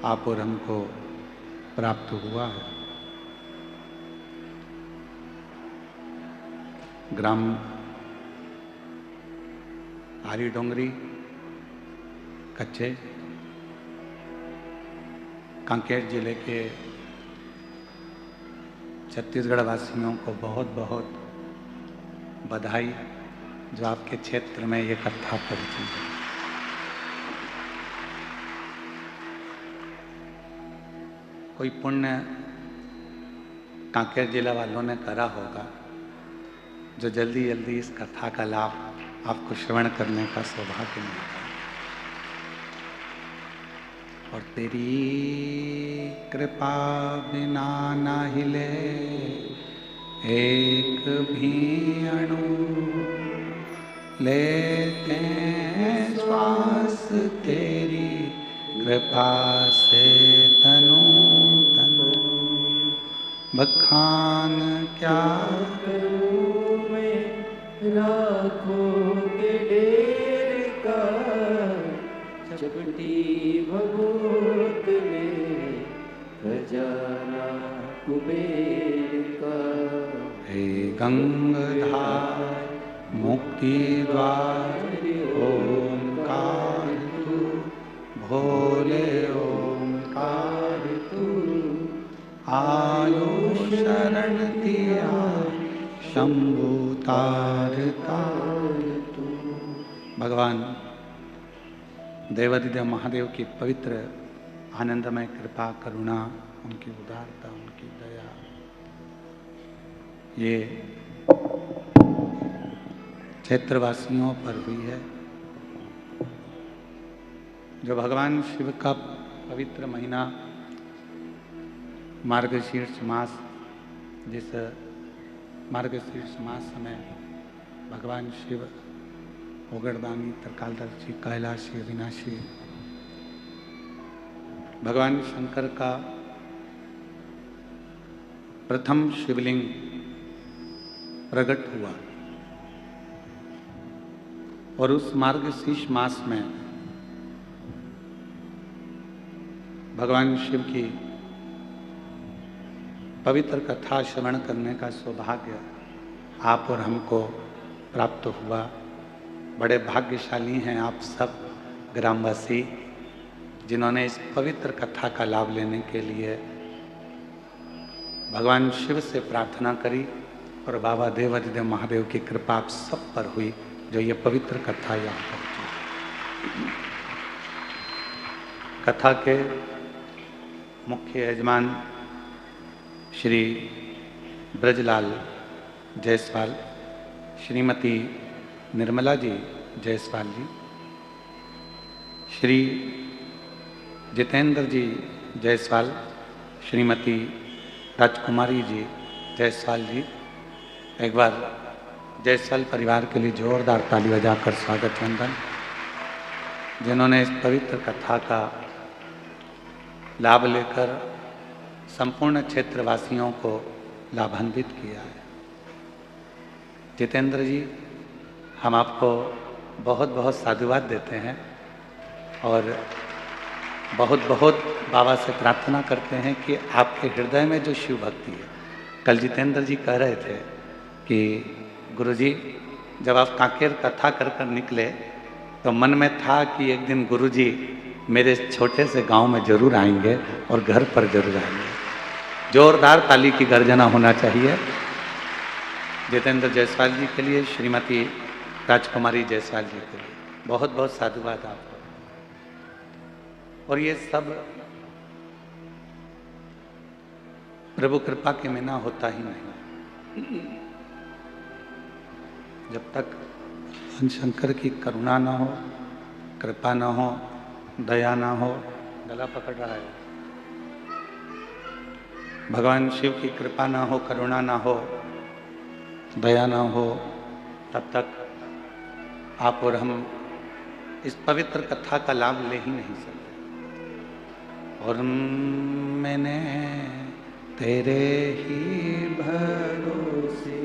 आप और हमको प्राप्त हुआ है। ग्राम आरी डोंगरी कच्चे कांकेर जिले के छत्तीसगढ़ वासियों को बहुत बहुत बधाई जो आपके क्षेत्र में ये कथा पहुंची है। कोई पुण्य कांकेर जिला वालों ने करा होगा जो जल्दी जल्दी इस कथा का लाभ आपको श्रवण करने का सौभाग्य मिलता है। और तेरी कृपा बिना ना हिले एक भी अणु, लेते श्वास तेरी कृपा से तनु तनु। बखान क्या करूं मैं राखों के ढेर का, चपटी भभूत में खजाना कुबेर का। हे गंगाधार मुक्ति द्वार ओंकार तू, भोले ओंकार तू। आयो शरण दिया शंभु तार तार तू। भगवान देवाधिदेव महादेव की पवित्र आनंदमय कृपा करुणा, उनकी उदारता, उनकी दया, ये क्षेत्रवासियों पर हुई है। जो भगवान शिव का पवित्र महीना मार्गशीर्ष मास, जिस मार्गशीर्ष मास में भगवान शिव ओगड़दानी, त्रिकालदर्शी, कैलाशी, अविनाशी, भगवान शंकर का प्रथम शिवलिंग प्रकट हुआ। और उस मार्गशीर्ष मास में भगवान शिव की पवित्र कथा श्रवण करने का सौभाग्य आप और हमको प्राप्त हुआ। बड़े भाग्यशाली हैं आप सब ग्रामवासी, जिन्होंने इस पवित्र कथा का लाभ लेने के लिए भगवान शिव से प्रार्थना करी और बाबा देवाधिदेव महादेव की कृपा आप सब पर हुई, जो ये पवित्र कथा यहाँ पहुंची। कथा के मुख्य यजमान श्री ब्रजलाल जायसवाल, श्रीमती निर्मला जी जायसवाल जी, श्री जितेंद्र जी जायसवाल, श्रीमती राजकुमारी जी जायसवाल जी। एक बार जायसवाल परिवार के लिए जोरदार ताली बजाकर स्वागत वंदन, जिन्होंने इस पवित्र कथा का लाभ लेकर संपूर्ण क्षेत्रवासियों को लाभान्वित किया है। जितेंद्र जी, हम आपको बहुत बहुत साधुवाद देते हैं और बहुत बहुत बाबा से प्रार्थना करते हैं कि आपके हृदय में जो शिव भक्ति है। कल जितेंद्र जी कह रहे थे कि गुरुजी, जब आप कांकेर कथा कर कर निकले तो मन में था कि एक दिन गुरुजी मेरे छोटे से गांव में जरूर आएंगे और घर पर जरूर आएंगे। जोरदार ताली की गर्जना होना चाहिए जितेंद्र जायसवाल जी के लिए, श्रीमती राजकुमारी जायसवाल जी के लिए। बहुत बहुत साधुवाद आपको। और ये सब प्रभु कृपा के बिना होता ही नहीं। जब तक शंकर की करुणा ना हो, कृपा ना हो, दया ना हो, गला पकड़ रहा है, भगवान शिव की कृपा ना हो, करुणा ना हो, दया ना हो, तब तक आप और हम इस पवित्र कथा का लाभ ले ही नहीं सकते। और मैंने तेरे ही भरोसे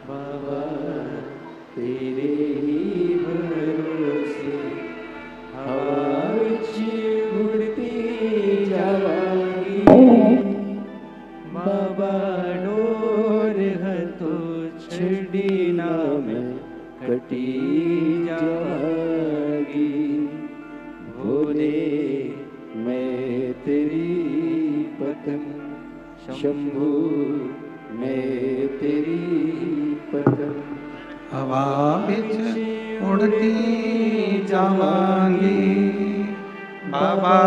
बाबा, तेरे ही भरोसे हवा विच उड़ती भोले मैं तेरी पतंग शंभू मैं तेरी पतंग हवा बिच उड़ती जावांगी बाबा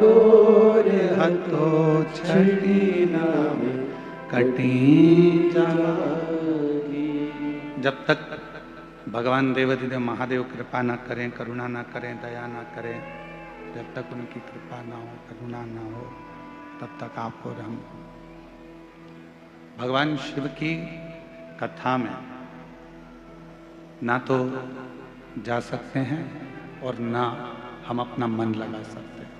डोर हथो छड़ी नाम कटी जावांगी। जब तक भगवान देवाधिदेव महादेव कृपा ना करें, करुणा ना करें, दया ना करें, जब तक उनकी कृपा ना हो, करुणा ना हो, तब तक आप और हम भगवान शिव की कथा में ना तो जा सकते हैं और ना हम अपना मन लगा सकते हैं।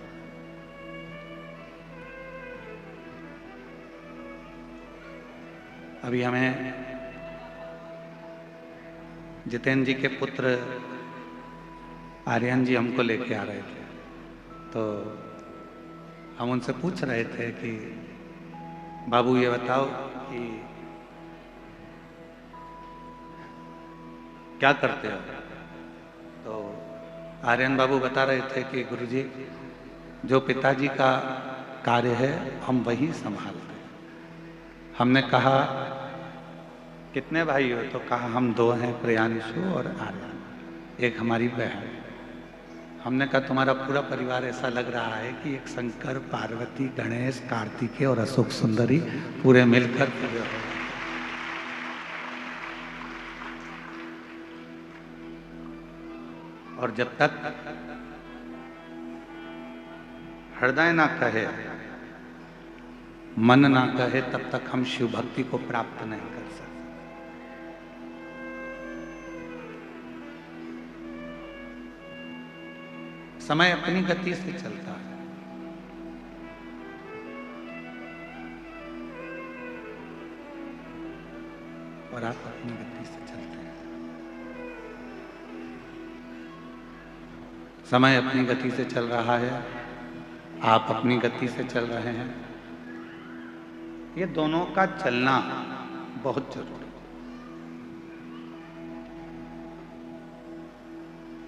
अभी हमें जितेंद्र जी के पुत्र आर्यन जी हमको लेके आ रहे थे, तो हम उनसे पूछ रहे थे कि बाबू ये बताओ कि क्या करते हो? तो आर्यन बाबू बता रहे थे कि गुरुजी जो पिताजी का कार्य है हम वही संभालते हैं। हमने कहा कितने भाई हो? तो कहा हम 2 हैं, प्रियांशु और आर्यन, एक हमारी बहन। हमने कहा तुम्हारा पूरा परिवार ऐसा लग रहा है कि एक शंकर, पार्वती, गणेश, कार्तिकेय और अशोक सुंदरी पूरे मिलकर पूरे हो। और जब तक हृदय ना कहे, मन ना कहे, तब तक हम शिव भक्ति को प्राप्त नहीं कर सकते। समय अपनी गति से चलता है और आप अपनी गति से चलते हैं। समय अपनी गति से चल रहा है, आप अपनी गति से चल रहे हैं। ये दोनों का चलना बहुत जरूरी है।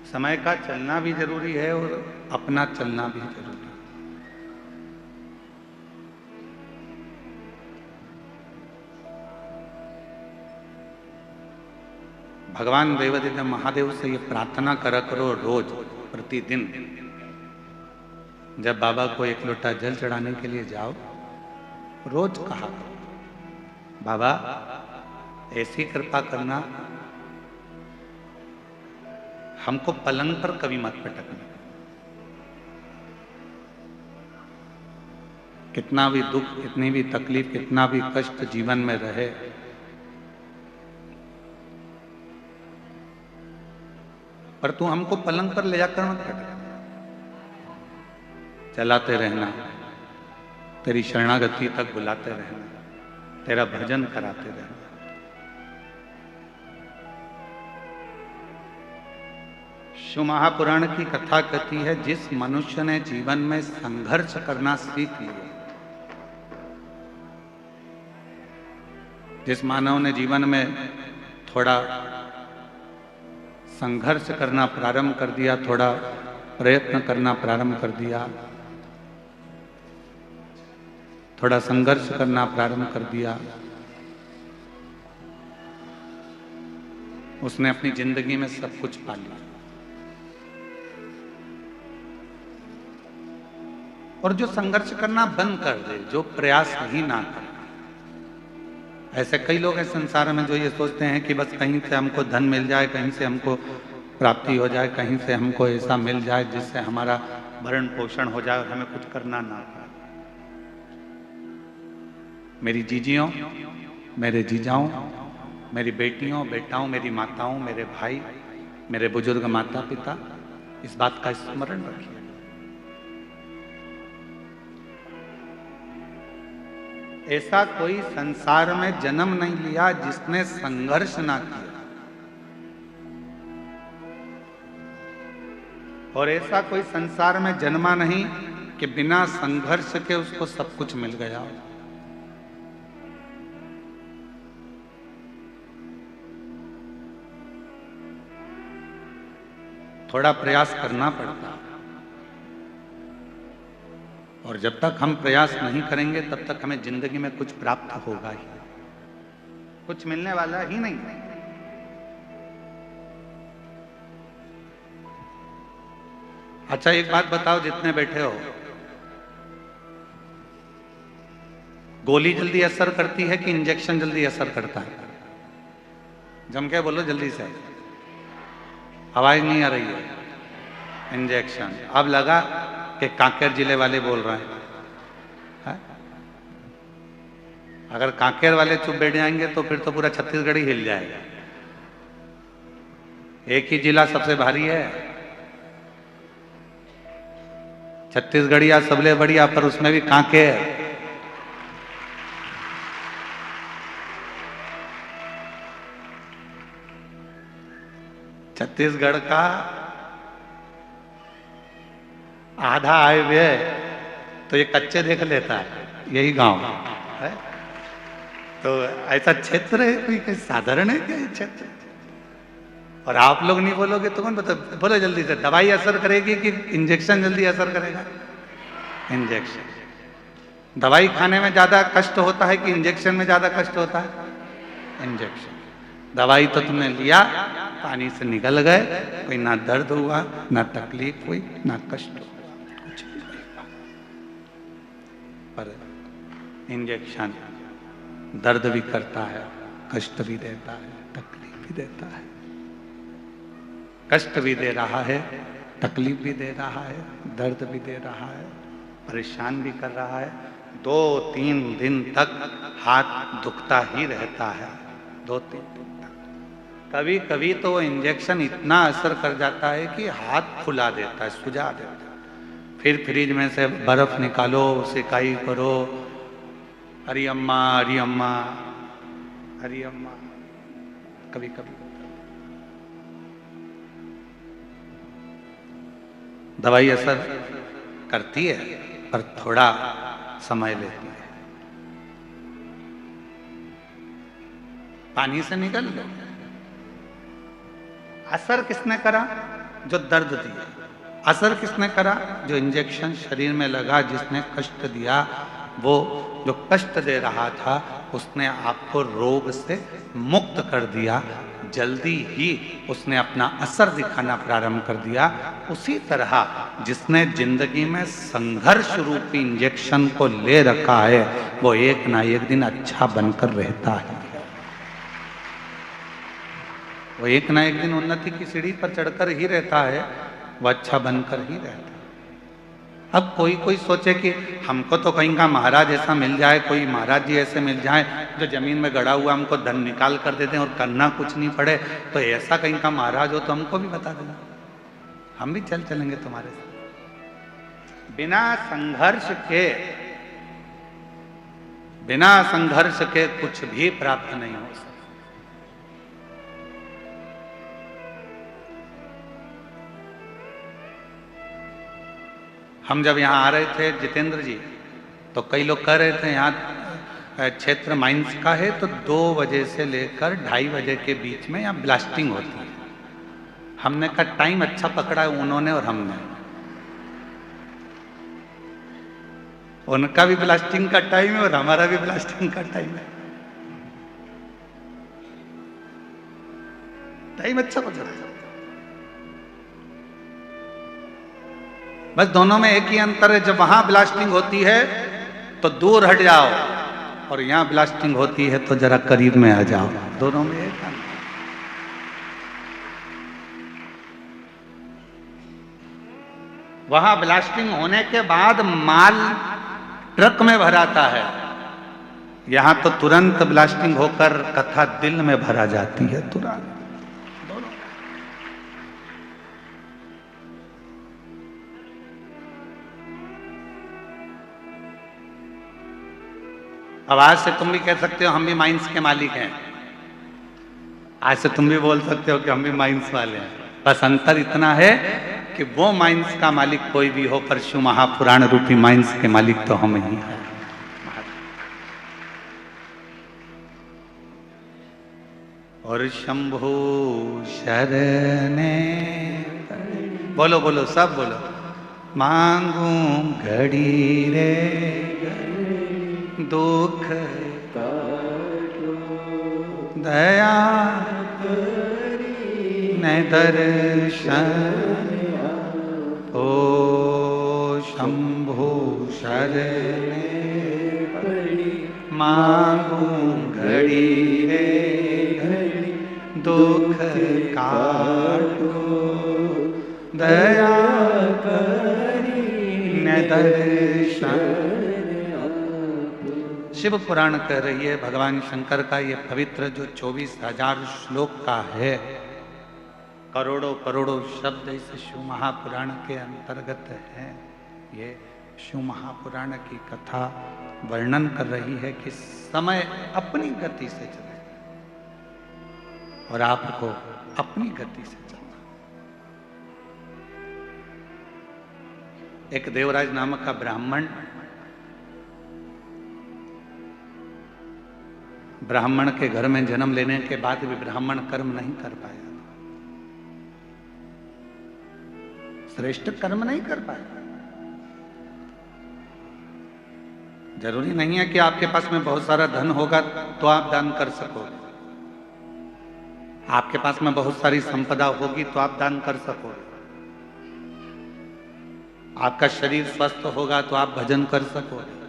समय का चलना भी जरूरी है और अपना चलना भी जरूरी है। भगवान देवाधिदेव महादेव से ये प्रार्थना करा करो रोज, प्रतिदिन। जब बाबा को 1 लोटा जल चढ़ाने के लिए जाओ, रोज कहा करो, बाबा ऐसी कृपा करना, हमको पलंग पर कभी मत पटकना। कितना भी दुख, कितनी भी तकलीफ, कितना भी कष्ट जीवन में रहे, पर तू हमको पलंग पर ले जाकर मत पटक। चलाते रहना, तेरी शरणागति तक बुलाते रहना, तेरा भजन कराते रहना। शिव महापुराण की कथा कहती है, जिस मनुष्य ने जीवन में संघर्ष करना सीख लिया, जिस मानव ने जीवन में थोड़ा संघर्ष करना प्रारंभ कर दिया, थोड़ा प्रयत्न करना प्रारंभ कर दिया, थोड़ा संघर्ष करना प्रारंभ कर दिया, उसने अपनी जिंदगी में सब कुछ पा लिया। और जो संघर्ष करना बंद कर दे, जो प्रयास ही ना करे, ऐसे कई लोग हैं संसार में जो ये सोचते हैं कि बस कहीं से हमको धन मिल जाए, कहीं से हमको प्राप्ति हो जाए, कहीं से हमको ऐसा मिल जाए जिससे हमारा भरण पोषण हो जाए और हमें कुछ करना ना पड़े। मेरी जीजियों, मेरे जीजाओं, मेरी बेटियों, बेटाओं, मेरी माताओं, मेरे भाई, मेरे बुजुर्ग माता पिता, इस बात का स्मरण रखिए। ऐसा कोई संसार में जन्म नहीं लिया जिसने संघर्ष ना किया, और ऐसा कोई संसार में जन्मा नहीं कि बिना संघर्ष के उसको सब कुछ मिल गया। थोड़ा प्रयास करना पड़ता, और जब तक हम प्रयास नहीं करेंगे तब तक हमें जिंदगी में कुछ प्राप्त होगा ही, कुछ मिलने वाला ही नहीं। अच्छा एक बात बताओ जितने बैठे हो, गोली जल्दी असर करती है कि इंजेक्शन जल्दी असर करता है? जम के बोलो जल्दी से, आवाज नहीं आ रही है। इंजेक्शन। अब लगा कि कांकेर जिले वाले बोल रहे हैं। अगर कांकेर वाले चुप बैठ जाएंगे तो फिर तो पूरा छत्तीसगढ़ ही हिल जाएगा। एक ही जिला सबसे भारी है, छत्तीसगढ़िया सबले बढ़िया, पर उसमें भी कांकेर। छत्तीसगढ़ का आधा आय व्यय तो ये कच्चे देख लेता है, यही गांव है। तो ऐसा क्षेत्र है कोई साधारण है क्या ये क्षेत्र? और आप लोग नहीं बोलोगे तो कौन बता? बोलो जल्दी से, दवाई असर करेगी कि इंजेक्शन जल्दी असर करेगा? इंजेक्शन। दवाई खाने में ज्यादा कष्ट होता है कि इंजेक्शन में ज्यादा कष्ट होता है? इंजेक्शन। दवाई तो तुमने लिया, पानी से निकल गए, कोई ना दर्द हुआ, ना तकलीफ हुई, ना कष्ट हुआ, कुछ भी नहीं हुआ। पर इंजेक्शन दर्द भी करता है, कष्ट भी देता है, तकलीफ भी देता है। कष्ट भी दे रहा है, तकलीफ भी दे रहा है, दर्द भी दे रहा है, परेशान भी कर रहा है। 2-3 दिन तक हाथ दुखता ही रहता है, 2-3 दिन तक। कभी कभी तो वो इंजेक्शन इतना असर कर जाता है कि हाथ फुला देता है, सुझा देता है। फिर फ्रिज में से बर्फ निकालो, सिकाई करो, हरी अम्मा हरी अम्मा हरी अम्मा। कभी कभी दवाई असर करती है पर थोड़ा समय लेती है। पानी से निकल लो। असर किसने करा? जो दर्द दिया। असर किसने करा? जो इंजेक्शन शरीर में लगा, जिसने कष्ट दिया। वो जो कष्ट दे रहा था उसने आपको रोग से मुक्त कर दिया, जल्दी ही उसने अपना असर दिखाना प्रारंभ कर दिया। उसी तरह जिसने जिंदगी में संघर्ष रूपी इंजेक्शन को ले रखा है वो एक ना एक दिन अच्छा बनकर रहता है। वो एक ना एक दिन उन्नति की सीढ़ी पर चढ़कर ही रहता है, वो अच्छा बनकर ही रहता है। अब कोई कोई सोचे कि हमको तो कहीं का महाराज ऐसा मिल जाए, कोई महाराज जी ऐसे मिल जाए जो जमीन में गड़ा हुआ हमको धन निकाल कर देते हैं और करना कुछ नहीं पड़े, तो ऐसा कहीं का महाराज हो तो हमको भी बता देना, हम भी चलेंगे तुम्हारे साथ। बिना संघर्ष के कुछ भी प्राप्त नहीं हो सकता। हम जब यहाँ आ रहे थे जितेंद्र जी, तो कई लोग कह रहे थे यहाँ क्षेत्र माइंस का है तो 2 बजे से लेकर 2:30 बजे के बीच में यहाँ ब्लास्टिंग होती है। हमने कहा टाइम अच्छा पकड़ा है उन्होंने और हमने। उनका भी ब्लास्टिंग का टाइम है और हमारा भी ब्लास्टिंग का टाइम है। टाइम अच्छा पकड़ा है। बस दोनों में एक ही अंतर है, जब वहां ब्लास्टिंग होती है तो दूर हट जाओ और यहां ब्लास्टिंग होती है तो जरा करीब में आ जाओ। दोनों में एक अंतर। वहां ब्लास्टिंग होने के बाद माल ट्रक में भराता है, यहां तो तुरंत ब्लास्टिंग होकर कथा दिल में भरा जाती है तुरंत। अब आज से तुम भी कह सकते हो हम भी माइंस के मालिक हैं। आज से तुम भी बोल सकते हो कि हम भी माइंस वाले हैं। बस अंतर इतना है कि वो माइंस का मालिक कोई भी हो, परशु महापुराण रूपी माइंस के मालिक तो हम ही हैं। और शंभु शरणे, बोलो बोलो सब बोलो। मांगू घड़ी रे दुख दया ने दर्शन ओ शंभो शरणे मांगू घड़ी रे दुख काटो दया ने दर्शन। शिव पुराण कह रही है भगवान शंकर का ये पवित्र जो 24,000 श्लोक का है, करोड़ों करोड़ों शब्द इस शिव महापुराण के अंतर्गत है। ये शिव महापुराण की कथा वर्णन कर रही है कि समय अपनी गति से चले और आपको अपनी गति से चलना। एक देवराज नामक का ब्राह्मण के घर में जन्म लेने के बाद भी ब्राह्मण कर्म नहीं कर पाया, श्रेष्ठ कर्म नहीं कर पाया। जरूरी नहीं है कि आपके पास में बहुत सारा धन होगा तो आप दान कर सकोगे, आपके पास में बहुत सारी संपदा होगी तो आप दान कर सकोगे, आपका शरीर स्वस्थ होगा तो आप भजन कर सकोगे।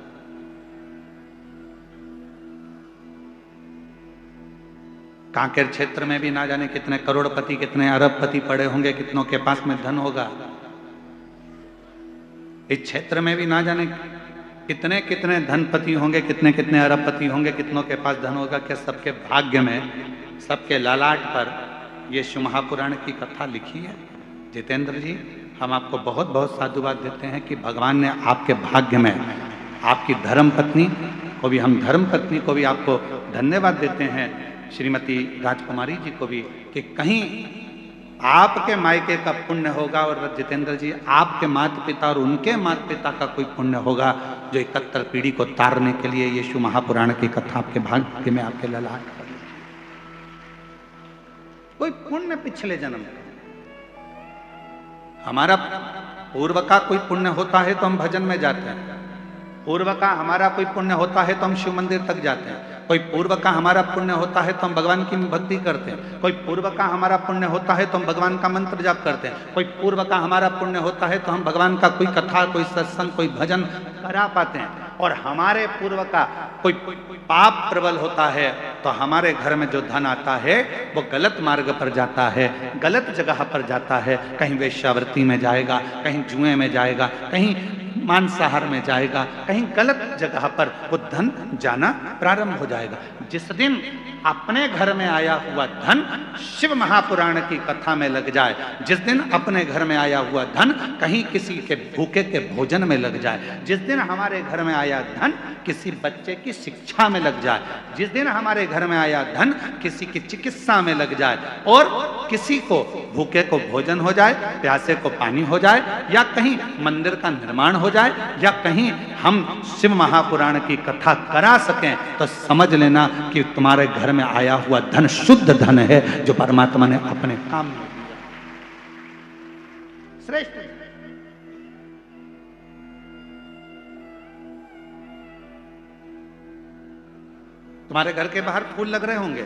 कांकेर क्षेत्र में भी ना जाने कितने करोड़पति कितने अरबपति पड़े होंगे, कितनों के पास में धन होगा। इस क्षेत्र में भी ना जाने कितने कितने धनपति होंगे, कितने कितने अरबपति होंगे, कितनों के पास धन होगा। क्या सबके भाग्य में, सबके ललाट पर ये शिव महापुराण की कथा लिखी है? जितेंद्र जी, हम आपको बहुत बहुत साधुवाद देते हैं कि भगवान ने आपके भाग्य में आपकी धर्म पत्नी को भी, हम धर्म पत्नी को भी आपको धन्यवाद देते हैं, श्रीमती राजकुमारी जी को भी, कि कहीं आपके मायके का पुण्य होगा और जितेंद्र जी आपके माता पिता और उनके माता पिता का कोई पुण्य होगा जो 71 पीढ़ी को तारने के लिए ये शिव महापुराण की कथा आपके भाग्य में, आपके ललाट पर कोई पुण्य पिछले जन्म का। हमारा पूर्व का कोई पुण्य होता है तो हम भजन में जाते हैं, पूर्व का हमारा कोई पुण्य होता है तो हम शिव मंदिर तक जाते हैं, कोई पूर्व का हमारा पुण्य होता है तो हम भगवान की भक्ति करते हैं, कोई पूर्व का हमारा पुण्य होता है तो हम भगवान का मंत्र जाप करते हैं, कोई पूर्व का हमारा पुण्य होता है तो हम भगवान का कोई कथा, कोई सत्संग, कोई भजन करा पाते हैं। और हमारे पूर्व का कोई पाप प्रबल होता है तो हमारे घर में जो धन आता है वो गलत मार्ग पर जाता है, गलत जगह पर जाता है, कहीं वेश्यावृत्ति में जाएगा, कहीं जुए में जाएगा, कहीं मांसाहार में जाएगा, कहीं गलत जगह पर वो धन जाना प्रारंभ हो जाएगा। जिस दिन अपने घर में आया हुआ धन शिव महापुराण की कथा में लग जाए, जिस दिन अपने घर में आया हुआ धन कहीं किसी के भूखे के भोजन में लग जाए, जिस दिन हमारे घर में आया धन किसी बच्चे की शिक्षा में लग जाए, जिस दिन हमारे घर में आया धन किसी की चिकित्सा में लग जाए, और किसी को भूखे को भोजन हो जाए, प्यासे को पानी हो जाए, या कहीं मंदिर का निर्माण हो जाए, या कहीं हम शिव महापुराण की कथा करा सकें, तो समझ लेना कि तुम्हारे घर में आया हुआ धन शुद्ध धन है जो परमात्मा ने अपने काम में दिया। श्रेष्ठ तुम्हारे घर के बाहर फूल लग रहे होंगे,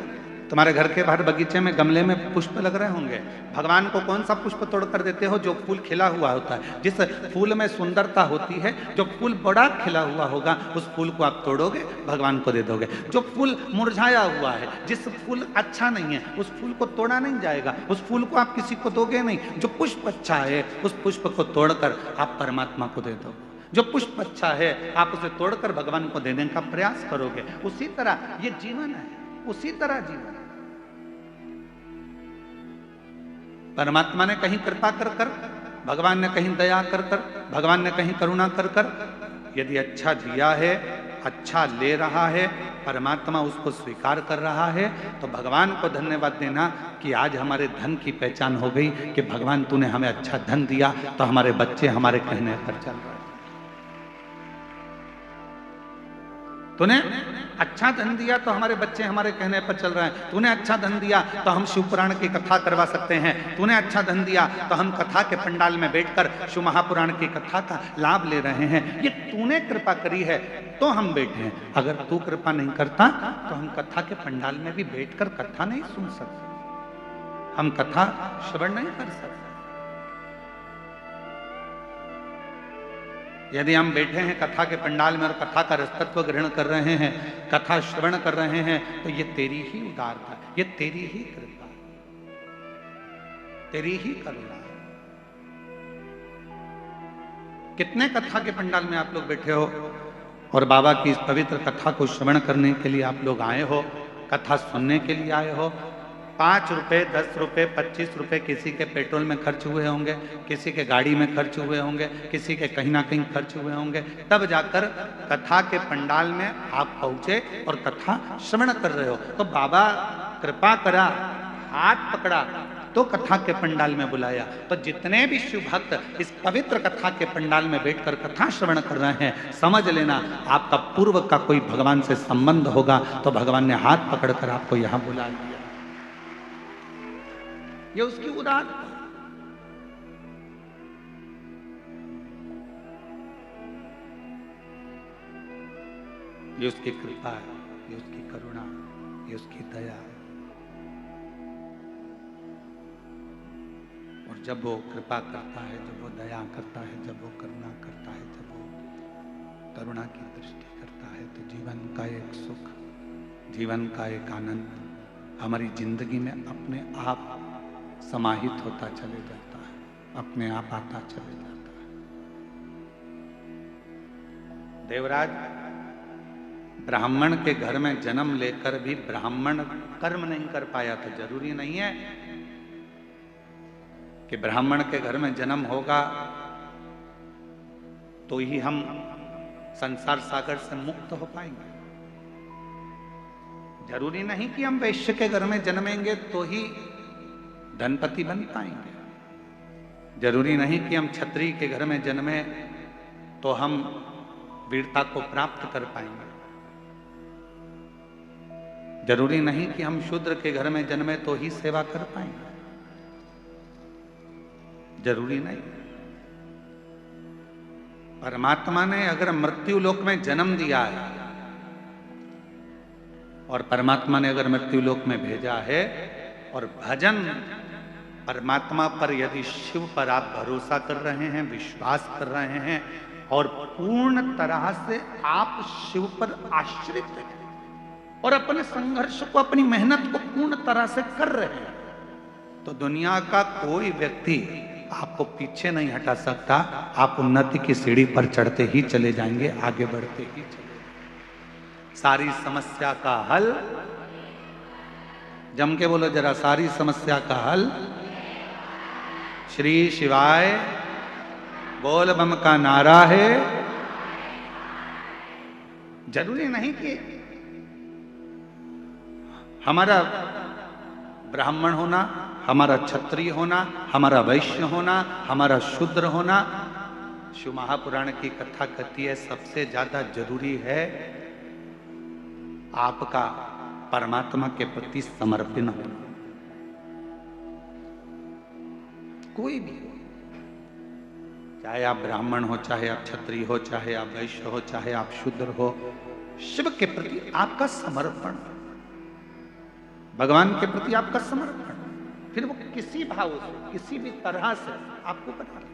तुम्हारे घर के बाहर बगीचे में गमले में पुष्प लग रहे होंगे। भगवान को कौन सा पुष्प तोड़ कर देते हो? जो फूल खिला हुआ होता है, जिस फूल में सुंदरता होती है, जो फूल बड़ा खिला हुआ होगा उस फूल को आप तोड़ोगे, भगवान को दे दोगे। जो फूल मुरझाया हुआ है, जिस फूल अच्छा नहीं है, उस फूल को तोड़ा नहीं जाएगा, उस फूल को आप किसी को दोगे नहीं। जो पुष्प अच्छा है उस पुष्प को तोड़कर आप परमात्मा को दे दोगे। जो पुष्प अच्छा है आप उसे तोड़कर भगवान को देने का प्रयास करोगे। उसी तरह ये जीवन है, उसी तरह जीवन। परमात्मा ने कहीं कृपा कर कर, भगवान ने कहीं दया कर कर, भगवान ने कहीं करुणा कर कर, यदि अच्छा दिया है, अच्छा ले रहा है, परमात्मा उसको स्वीकार कर रहा है, तो भगवान को धन्यवाद देना कि आज हमारे धन की पहचान हो गई कि भगवान तूने हमें अच्छा धन दिया तो हमारे बच्चे हमारे कहने पर चल रहे हैं। तूने अच्छा धन दिया तो हमारे बच्चे हमारे कहने पर चल रहे हैं, तूने अच्छा धन दिया तो हम शिव पुराण की कथा करवा सकते हैं, तूने अच्छा धन दिया तो हम कथा के पंडाल में बैठकर शिव महापुराण की कथा का लाभ ले रहे हैं। ये तूने कृपा करी है तो हम बैठे हैं। अगर तू कृपा नहीं करता तो हम कथा के पंडाल में भी बैठकर कथा नहीं सुन सकते, हम कथा श्रवण नहीं कर सकते। यदि हम बैठे हैं कथा के पंडाल में और कथा का रसतत्व ग्रहण कर रहे हैं, कथा श्रवण कर रहे हैं, तो ये तेरी ही उदारता, ये तेरी ही कृपा, तेरी ही करुणा। कितने कथा के पंडाल में आप लोग बैठे हो और बाबा की इस पवित्र कथा को श्रवण करने के लिए आप लोग आए हो, कथा सुनने के लिए आए हो। 5 रुपए, 10 रुपए, 25 रुपए किसी के पेट्रोल में खर्च हुए होंगे, किसी के गाड़ी में खर्च हुए होंगे, किसी के कहीं ना कहीं खर्च हुए होंगे, तब जाकर कथा के पंडाल में आप पहुंचे और कथा श्रवण कर रहे हो। तो बाबा कृपा करा, हाथ पकड़ा तो कथा के पंडाल में बुलाया। तो जितने भी शिव भक्त इस पवित्र कथा के पंडाल में बैठकर कथा श्रवण कर रहे हैं, समझ लेना आपका पूर्व का कोई भगवान से संबंध होगा तो भगवान ने हाथ पकड़कर आपको यहां बुला लिया। ये उसकी उदारता, ये उसकी कृपा है, ये उसकी करुणा, ये उसकी दया। और जब वो कृपा करता है, जब वो दया करता है, जब वो करुणा करता है, जब वो करुणा की दृष्टि करता है, तो जीवन का एक सुख, जीवन का एक आनंद हमारी जिंदगी में अपने आप समाहित होता चले जाता है, अपने आप आता चले जाता है। देवराज ब्राह्मण के घर में जन्म लेकर भी ब्राह्मण कर्म नहीं कर पाया, तो जरूरी नहीं है कि ब्राह्मण के घर में जन्म होगा तो ही हम संसार सागर से मुक्त हो पाएंगे। जरूरी नहीं कि हम वैश्य के घर में जन्मेंगे तो ही धनपति बन पाएंगे। जरूरी नहीं कि हम क्षत्रिय के घर में जन्मे तो हम वीरता को प्राप्त कर पाएंगे। जरूरी नहीं कि हम शूद्र के घर में जन्मे तो ही सेवा कर पाएंगे। जरूरी नहीं। परमात्मा ने अगर मृत्यु लोक में जन्म दिया है और परमात्मा ने अगर मृत्यु लोक में भेजा है, और भजन परमात्मा पर, यदि शिव पर आप भरोसा कर रहे हैं, विश्वास कर रहे हैं और पूर्ण तरह से आप शिव पर आश्रित हैं और अपने संघर्ष को, अपनी मेहनत को पूर्ण तरह से कर रहे हैं, तो दुनिया का कोई व्यक्ति आपको पीछे नहीं हटा सकता। आप उन्नति की सीढ़ी पर चढ़ते ही चले जाएंगे, आगे बढ़ते ही चले। सारी समस्या का हल, जम के बोलो जरा, सारी समस्या का हल श्री शिवाय बोल बम का नारा है। जरूरी नहीं कि हमारा ब्राह्मण होना, हमारा क्षत्रिय होना, हमारा वैश्य होना, हमारा शूद्र होना। शिव महापुराण की कथा कहती है सबसे ज्यादा जरूरी है आपका परमात्मा के प्रति समर्पण होना। कोई भी, चाहे आप ब्राह्मण हो, चाहे आप क्षत्रिय हो, चाहे आप वैश्य हो, चाहे आप शूद्र हो, शिव के प्रति आपका समर्पण, भगवान के प्रति आपका समर्पण, फिर वो किसी भाव से, किसी भी तरह से आपको बना ले।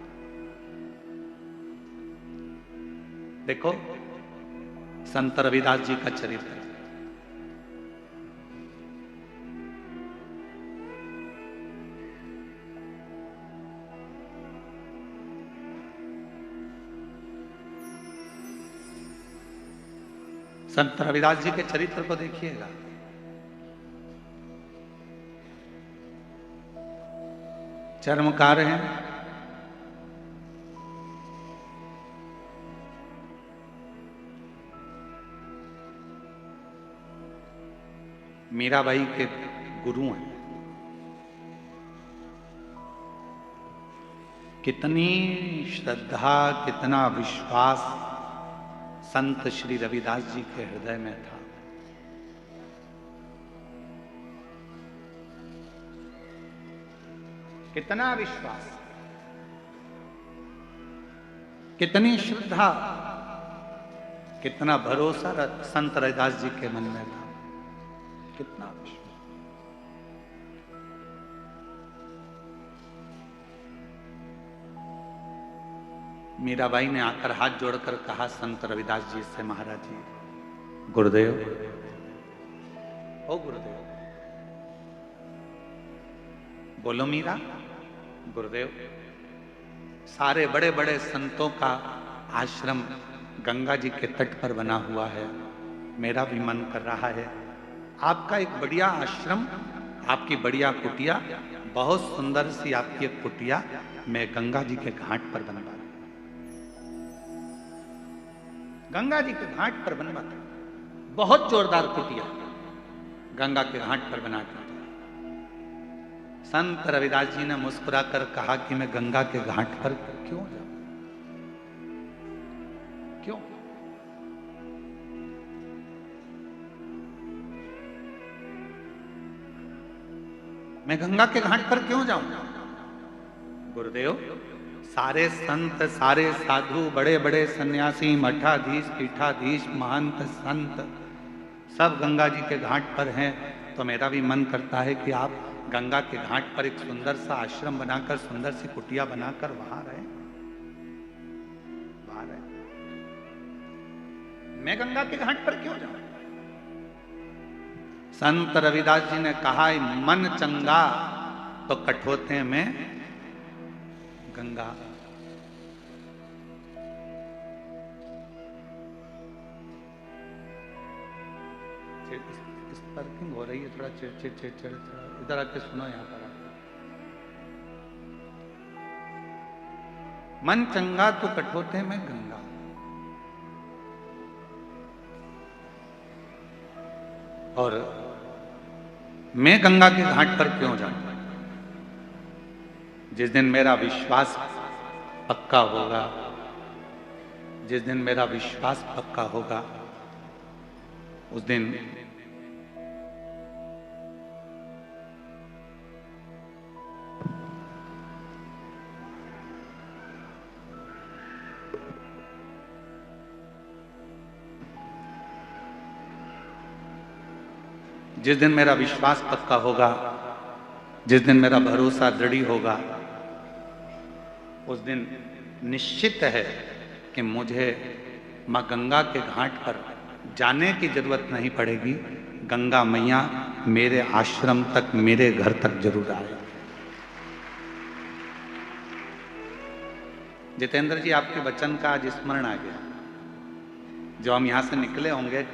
देखो संत रविदास जी का चरित्र, संत रविदास जी के चरित्र को देखिएगा। चर्मकार हैं, मीराबाई के गुरु हैं। कितनी श्रद्धा, कितना विश्वास संत श्री रविदास जी के हृदय में था। कितना विश्वास, कितनी श्रद्धा, कितना भरोसा संत रविदास जी के मन में था, कितना विश्वास। मीराबाई ने आकर हाथ जोड़कर कहा संत रविदास जी से, महाराज जी, गुरुदेव, ओ गुरुदेव, बोलो मीरा। गुरुदेव, सारे बड़े बड़े संतों का आश्रम गंगा जी के तट पर बना हुआ है, मेरा भी मन कर रहा है आपका एक बढ़िया आश्रम, आपकी बढ़िया कुटिया, बहुत सुंदर सी आपकी एक कुटिया मैं गंगा जी के घाट पर बनवा, गंगा जी के घाट पर बनवाता, बहुत जोरदार कुटिया गंगा के घाट पर बनाता। संत रविदास जी ने मुस्कुराकर कहा कि मैं गंगा के घाट पर क्यों जाऊं, क्यों? मैं गंगा के घाट पर क्यों जाऊं? गुरुदेव, सारे संत, सारे साधु, बड़े बड़े सन्यासी, मठाधीश, पीठाधीश, महंत, संत सब गंगा जी के घाट पर हैं, तो मेरा भी मन करता है कि आप गंगा के घाट पर एक सुंदर सा आश्रम बनाकर, सुंदर सी कुटिया बनाकर वहां रहे, वहां रहे। मैं गंगा के घाट पर क्यों जाऊं? संत रविदास जी ने कहा, मन चंगा तो कठोते में गंगा। स्पर्किंग हो रही है, थोड़ा चिड़ चिड़ चिड़, इधर आके सुनो। यहां पर मन चंगा तो कठोते में गंगा। और मैं गंगा के घाट पर क्यों जाऊं? जिस दिन मेरा विश्वास पक्का होगा, जिस दिन मेरा विश्वास पक्का होगा, उस दिन जिस दिन मेरा विश्वास पक्का होगा, जिस दिन मेरा भरोसा दृढ़ होगा, उस दिन निश्चित है कि मुझे मां गंगा के घाट पर जाने की जरूरत नहीं पड़ेगी। गंगा मैया मेरे आश्रम तक, मेरे घर तक जरूर आए। जितेंद्र जी, आपके वचन का आज स्मरण आ गया। जो हम यहां से निकले होंगे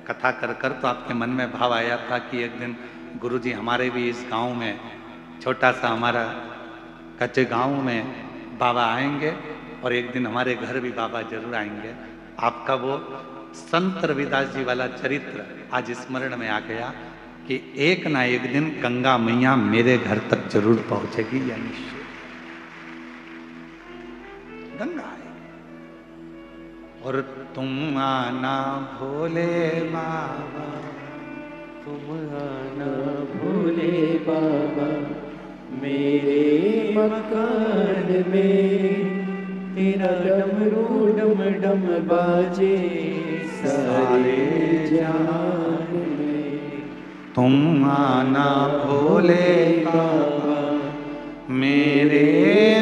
कथा कर कर, तो आपके मन में भाव आया था कि एक दिन गुरुजी हमारे भी इस गांव में, छोटा सा हमारा कच्चे गांव में बाबा आएंगे, और एक दिन हमारे घर भी बाबा जरूर आएंगे। आपका वो संत रविदास जी वाला चरित्र आज स्मरण में आ गया कि एक ना एक दिन गंगा मैया मेरे घर तक जरूर पहुंचेगी, या निश्चय गंगा आएगी। और तुम आना भोले बाबा, तुम आना भोले बाबा, मेरे मकान में तेरा डमरू डम डम बाजे सारे जहान में। तुम आना भोले बाबा मेरे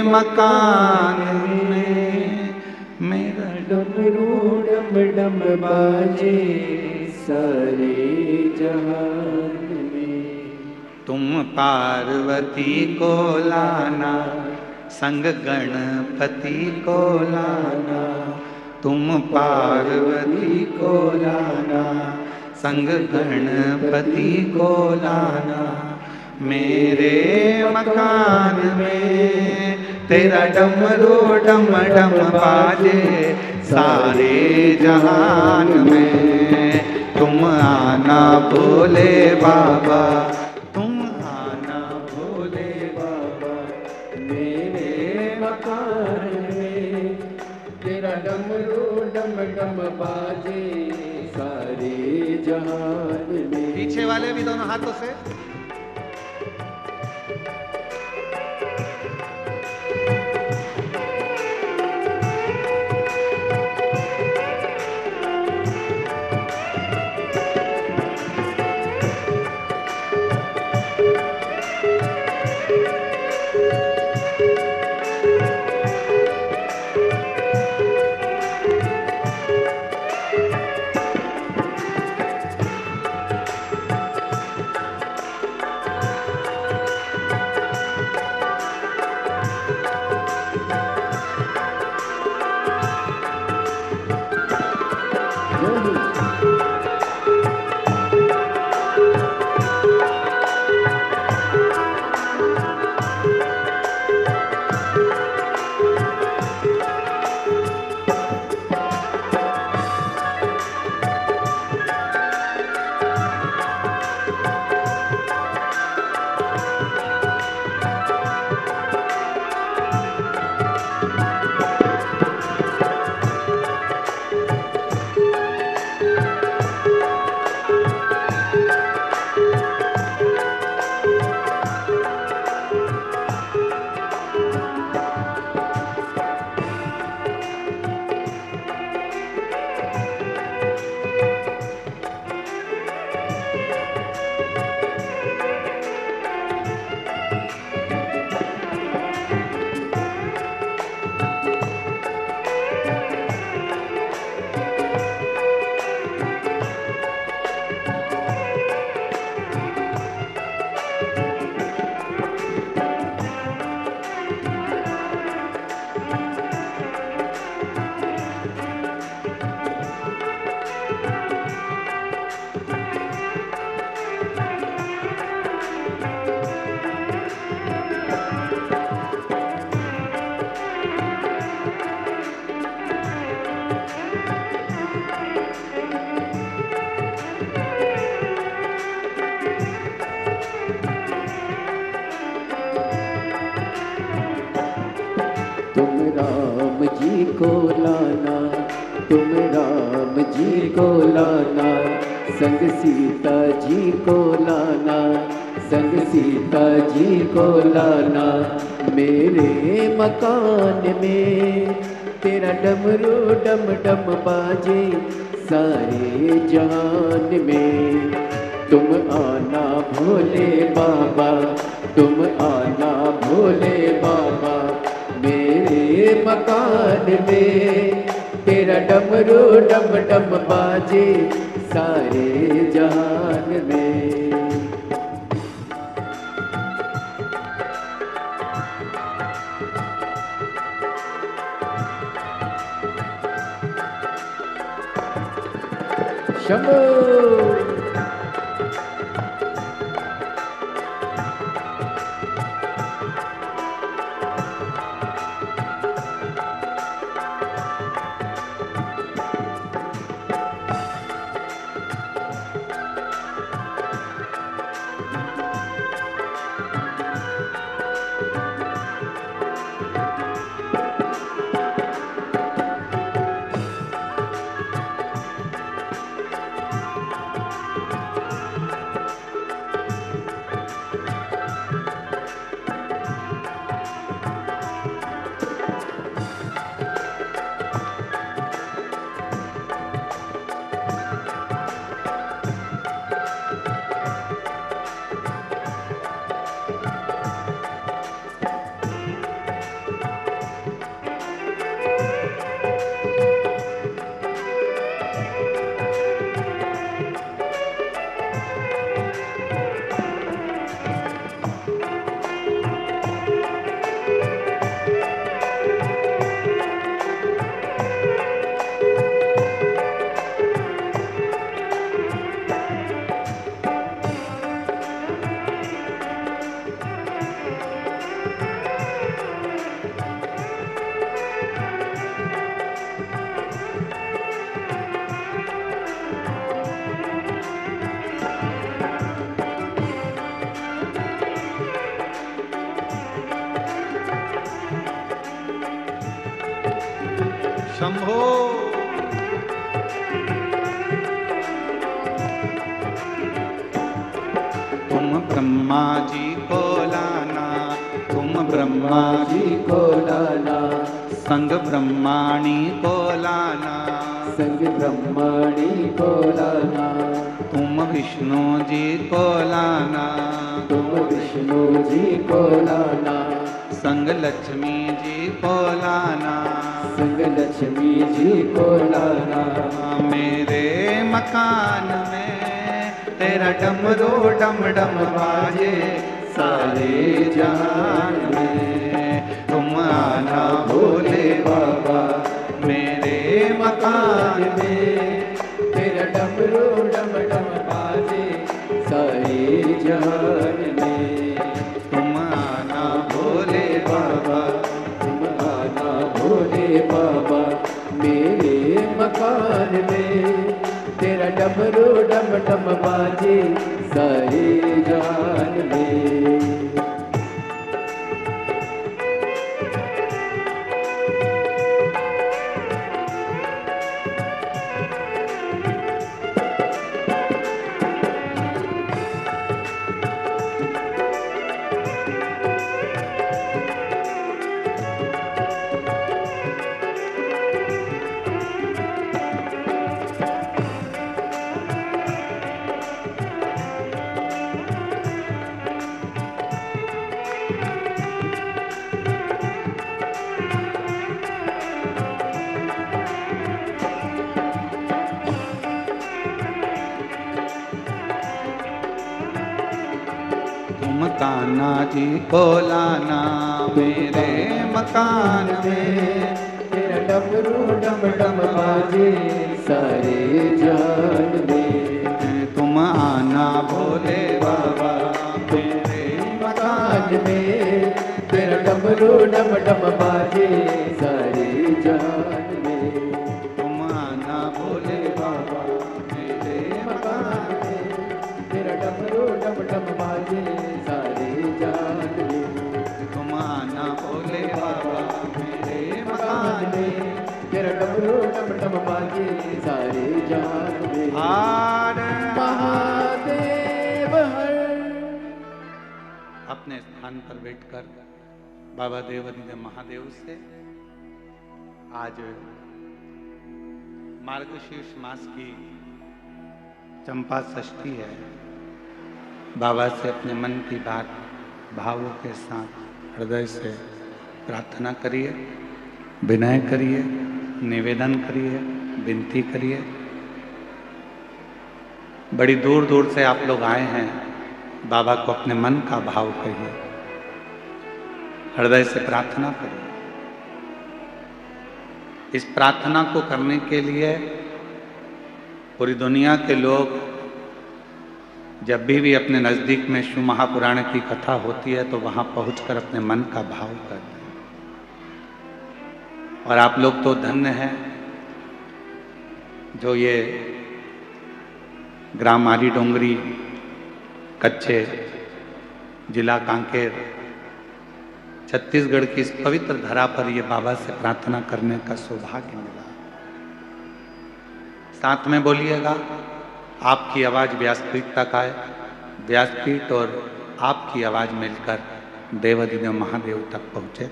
मकान में, मेरा डमरू डम डम बाजे सारे जहान में। तुम पार्वती को लाना, संग गणपति को लाना। तुम पार्वती को लाना, संग गणपति को लाना। मेरे मकान में तेरा डमरू डम डम बाजे सारे जहान में। तुम आना भोले बाबा, तुम आना भोले बाबा, मेरे मकान में तेरा डमरू डम डम बाजे सारे जहान में। पीछे वाले भी दोनों हाथों से। तुम राम जी को लाना, तुम राम जी को लाना, संग सीता जी को लाना, संग सीता जी को लाना। मेरे मकान में तेरा डमरू डम डम बाजे सारे जहान में। तुम आना भोले बाबा, तुम आना भोले बाबा, मेरे मकान में तेरा डमरू डम डम बाजे सारे जहान में। शंभो शंभो। तुम ब्रह्मा जी को लाना, तुम ब्रह्मा जी को लाना, संग ब्रह्माणी को लाना, संग ब्रह्माणी को लाना। तुम विष्णु जी को लाना, तुम विष्णु जी को लाना, संग लक्ष्मी जी को लाना, संग लक्ष्मी जी को लाना। मेरे मकान में तेरा डमरू डम डम बाजे सारे जहान में। तुम आना भोले बाबा मेरे मकान में, तेरा डमरू डम डम बाजे सारे जहान में। तुम आना भोले बाबा, तुम आना भोले बाबा मेरे मकान में, तेरा डमरू डम डम बाजे सारे जहान में। तुम कान्हा जी को लाना मेरे मकान में, तेरा डमरू डम डम बाजे सारे जान में। तुम आना भोले बाबा मेरे मकान में, तेरा डमरू डम डम बाजे सारे जान में। तुम आना भोले बाबा मेरे मकान में, तेरा डमरू डम डम बाजे सारे जान में। तुम आना भोले बाबा मेरे मकान में, तेरा डमरू डम डम बाजे सारे जान में। हार महादेव हर। अपने स्थान पर बैठकर बाबा देवादिदेव महादेव से आज मार्गशीर्ष मास की चंपा षष्ठी है। बाबा से अपने मन की बात भावों के साथ हृदय से प्रार्थना करिए, विनय करिए, निवेदन करिए, विनती करिए। बड़ी दूर दूर से आप लोग आए हैं, बाबा को अपने मन का भाव कहिए, हृदय से प्रार्थना करिए। इस प्रार्थना को करने के लिए पूरी दुनिया के लोग जब भी अपने नज़दीक में शिव महापुराण की कथा होती है तो वहाँ पहुंचकर अपने मन का भाव करते हैं। और आप लोग तो धन्य हैं जो ये ग्राम मारी डोंगरी, कच्चे, जिला कांकेर, छत्तीसगढ़ की इस पवित्र धरा पर ये बाबा से प्रार्थना करने का सौभाग्य मिला। साथ में बोलिएगा, आपकी आवाज़ व्यासपीठ तक आए, व्यासपीठ और आपकी आवाज़ मिलकर देवादिदेव महादेव तक पहुँचे।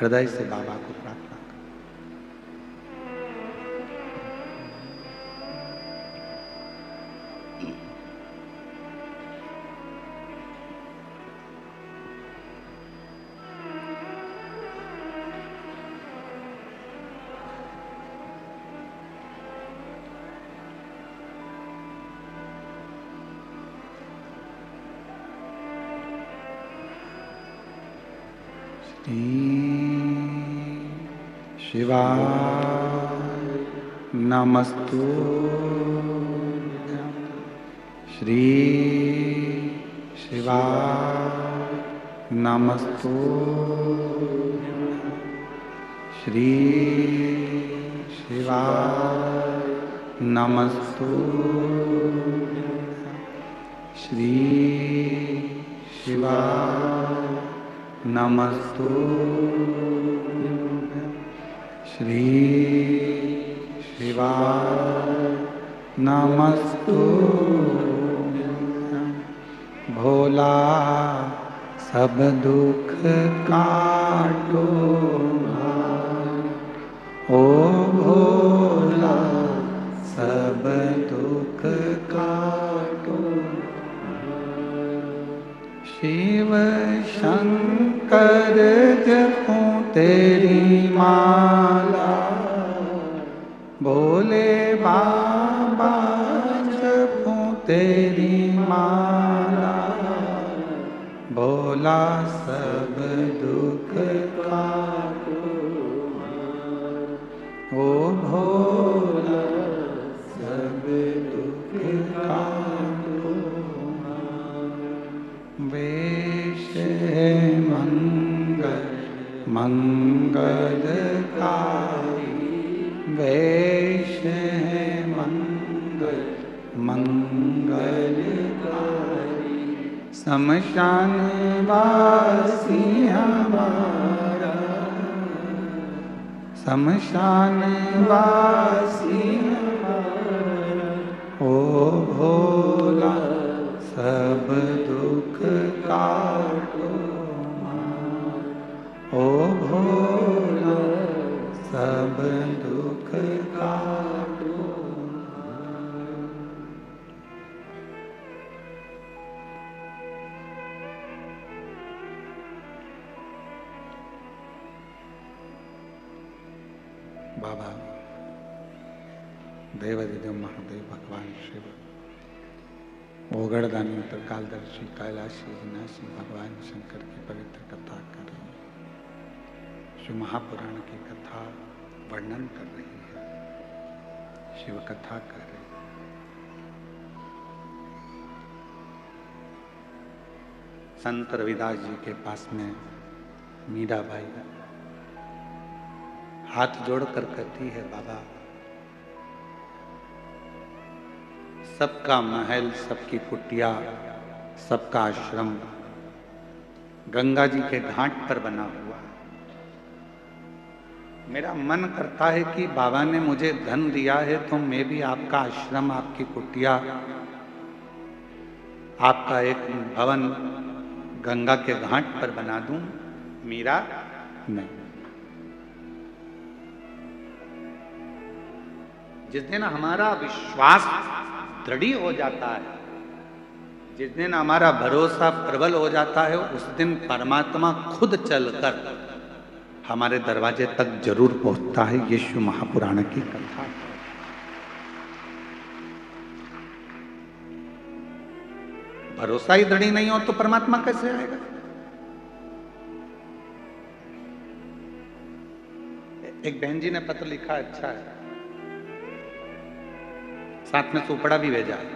हृदय से बाबा को प्रार्थना करें। शिवाय नमस्तु श्री शिवाय नमस्तु श्री शिवाय नमस्तु श्री शिवाय नमस्तु श्री शिवाय नमस्तु भोला सब दुख काटो ओ भोला सब दुख काटो शिव शंकर जपूं तेरी माला भोले बाबा जपूं तेरी माला भोला सब दुख काटो ओ भोला सब दुख काटो वेश है मंगल मंगलकारी वेश है मंगल मंगलकारी शमशान वासी हमारा शमशान वासी हमारा ओ भोला सब दुख काटो ओ भोला सब दुख काटो बाबा देवादिदेव महादेव भगवान शिव ओगड़दानी उत्तरकालदर्शी कैलाशी विनाशी भगवान शंकर की पवित्र कथा कर रही है शिव महापुराण की कथा वर्णन कर रही है शिव कथा कर रही है संत रविदास जी के पास में मीराबाई हाथ जोड़कर कहती है बाबा सबका महल सबकी कुटिया सबका आश्रम गंगा जी के घाट पर बना हुआ है मेरा मन करता है कि बाबा ने मुझे धन दिया है तो मैं भी आपका आश्रम आपकी कुटिया आपका एक भवन गंगा के घाट पर बना दूं मीरा नहीं जिस दिन हमारा विश्वास दृढ़ हो जाता है जिस दिन हमारा भरोसा प्रबल हो जाता है उस दिन परमात्मा खुद चलकर हमारे दरवाजे तक जरूर पहुंचता है। ये शिव महापुराण की कथा है। भरोसा ही दृढ़ नहीं हो तो परमात्मा कैसे आएगा? एक बहन जी ने पत्र लिखा, अच्छा है, साथ में सुपड़ा भी भेजा है।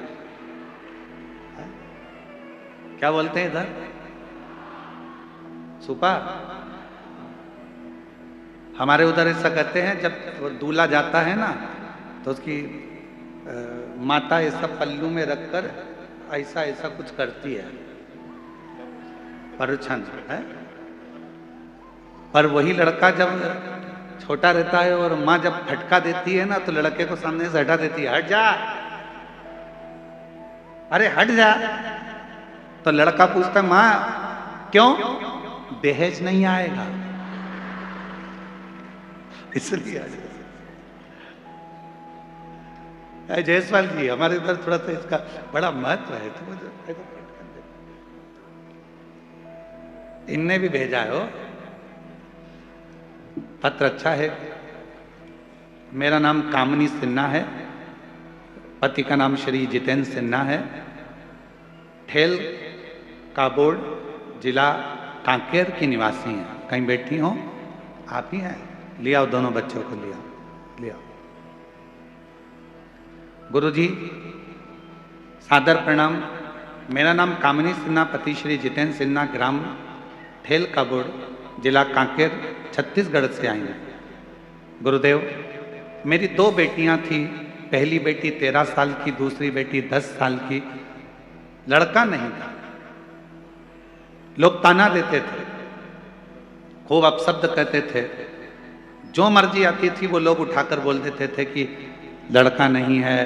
क्या बोलते हैं इधर? सुपा। हमारे उधर ऐसा कहते हैं, जब दूल्हा जाता है ना तो उसकी माता ऐसा पल्लू में रखकर ऐसा ऐसा कुछ करती है, परछन है। पर वही लड़का जब छोटा रहता है और माँ जब फटका देती है ना तो लड़के को सामने से हटा देती है, हट जा, अरे हट जा। तो लड़का पूछता है, माँ क्यों? दहेज नहीं आएगा इसलिए। जयसवाल जी, हमारे इधर थोड़ा सा इसका बड़ा महत्व है, तो मुझे इनने भी भेजा है वो पत्र, अच्छा है। मेरा नाम कामनी सिन्हा है, पति का नाम श्री जितेंद्र सिन्हा है, ठेल काबोर्ड जिला कांकेर की निवासी हैं। कहीं बैठी हो आप ही हैं? ले आओ, दोनों बच्चों को ले आओ, ले आओ। गुरुजी सादर प्रणाम। मेरा नाम कामनी सिन्हा, पति श्री जितेंद्र सिन्हा, ग्राम ठेल काबोर्ड जिला कांकेर छत्तीसगढ़ से आई हैं। गुरुदेव, मेरी 2 बेटियां थी, पहली बेटी 13 साल की, दूसरी बेटी 10 साल की। लड़का नहीं था, लोग ताना देते थे, खूब अपशब्द कहते थे, जो मर्जी आती थी वो लोग उठाकर बोल देते थे कि लड़का नहीं है,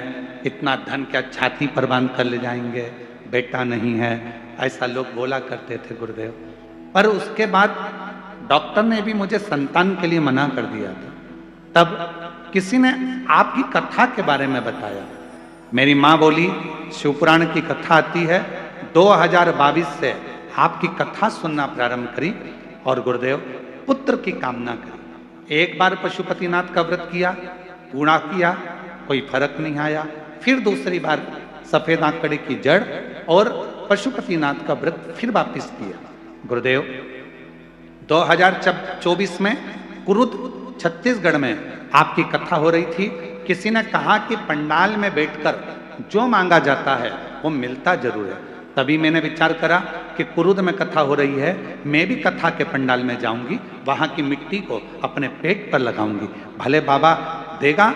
इतना धन क्या छाती पर बांध कर ले जाएंगे, बेटा नहीं है, ऐसा लोग बोला करते थे गुरुदेव। पर उसके बाद डॉक्टर ने भी मुझे संतान के लिए मना कर दिया था। तब किसी ने आपकी कथा के बारे में बताया। मेरी माँ बोली शिवपुराण की कथा आती है, 2022 से आपकी कथा सुनना प्रारंभ करी और गुरुदेव पुत्र की कामना करी। एक बार पशुपतिनाथ का व्रत किया, पूरा किया, कोई फर्क नहीं आया। फिर दूसरी बार सफेद आंकड़े की जड़ और पशुपतिनाथ का व्रत फिर वापिस किया। गुरुदेव 2024 में कुरुद छत्तीसगढ़ में आपकी कथा हो रही थी। किसी ने कहा कि पंडाल में बैठकर जो मांगा जाता है वो मिलता जरूर है। तभी मैंने विचार करा कि कुरुद में कथा हो रही है, मैं भी कथा के पंडाल में जाऊंगी, वहां की मिट्टी को अपने पेट पर लगाऊंगी, भले बाबा देगा,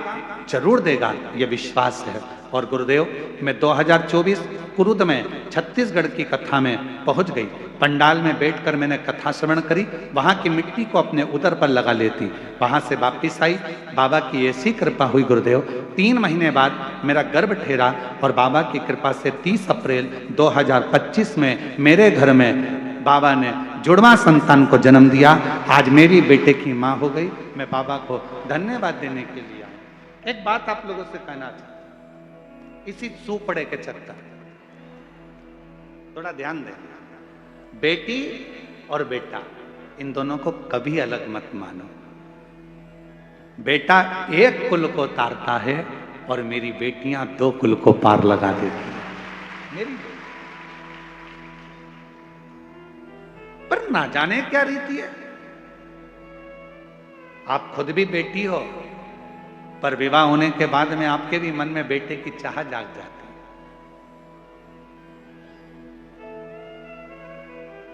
जरूर देगा, ये विश्वास है। और गुरुदेव मैं 2024 कुरुद में छत्तीसगढ़ की कथा में पहुंच गई। पंडाल में बैठकर मैंने कथा श्रवण करी, वहां की मिट्टी को अपने उदर पर लगा लेती, वहां से वापिस आई। बाबा की ऐसी कृपा हुई गुरुदेव, 3 महीने बाद मेरा गर्भ ठहरा और बाबा की कृपा से 30 अप्रैल 2025 में मेरे घर में बाबा ने जुड़वा संतान को जन्म दिया। आज मेरी बेटे की माँ हो गई। मैं बाबा को धन्यवाद देने के लिए आया। एक बात आप लोगों से कहना चाहता, इसी सुपड़े के चक्कर, थोड़ा ध्यान दें, बेटी और बेटा इन दोनों को कभी अलग मत मानो। बेटा एक कुल को तारता है और मेरी बेटियां 2 कुल को पार लगा देती हैं। मेरी पर ना जाने क्या रीति है। आप खुद भी बेटी हो, पर विवाह होने के बाद में आपके भी मन में बेटे की चाह जाग जाती है।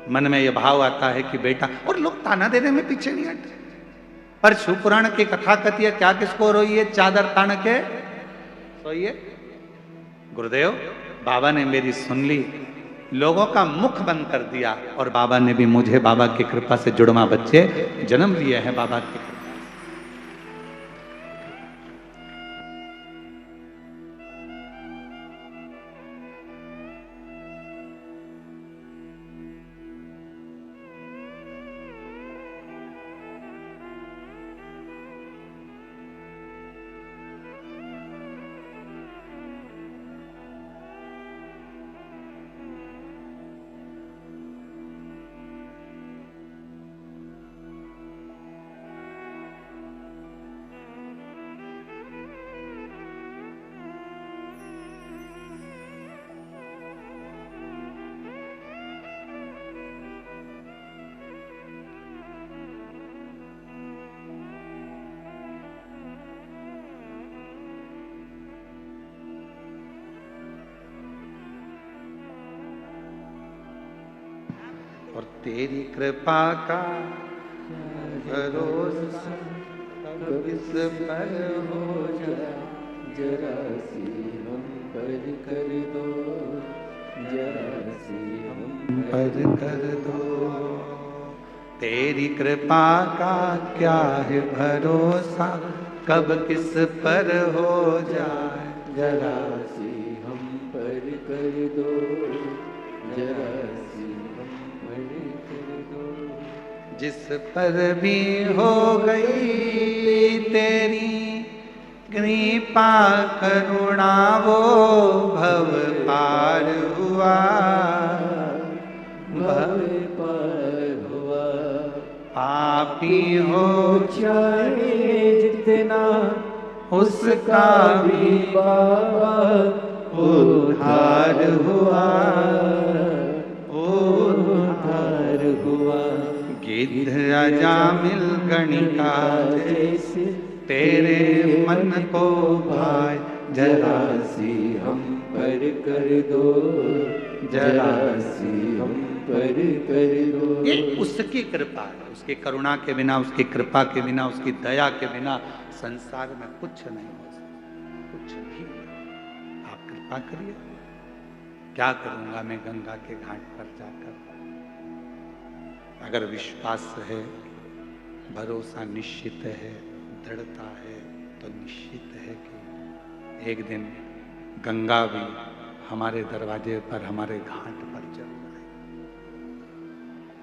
मन में यह भाव आता है कि बेटा, और लोग ताना देने में पीछे नहीं हटते। पर शिवपुराण की कथा कहती है, क्या किसको रोइए चादर तान के सोइए। गुरुदेव बाबा ने मेरी सुन ली, लोगों का मुख बंद कर दिया और बाबा ने भी मुझे बाबा की कृपा से जुड़वा बच्चे जन्म लिए हैं। बाबा की कृपा और तेरी कृपा का भरोसा कब इस पर हो जाए, जरा सी हम पर कर दो, जरा सी हम पर कर दो। तेरी कृपा का क्या है भरोसा, कब किस पर हो जाए, जरा सी हम पर कर दो, जरा सी हम पर कर दो। जिस पर भी हो गई तेरी कृपा करुणा, वो भव पार हुआ, भव पार हुआ। पापी हो चाहे जितना उसका भी बाबा उद्धार हुआ, उद्धार हुआ। गिद्ध अजामिल गणिका जैसे तेरे मन को भाए, जरा सी हम पर कर दो, जरा सी हम पर कर दो। ये उसकी कृपा है, उसकी करुणा के बिना, उसकी कृपा के बिना, उसकी दया के बिना संसार में कुछ नहीं हो सकता, कुछ भी नहीं। आप कृपा करिए। क्या करूंगा मैं गंगा के घाट पर जाकर? अगर विश्वास है, भरोसा निश्चित है, दृढ़ता है, तो निश्चित है कि एक दिन गंगा भी हमारे दरवाजे पर, हमारे घाट पर जरूर आएगी।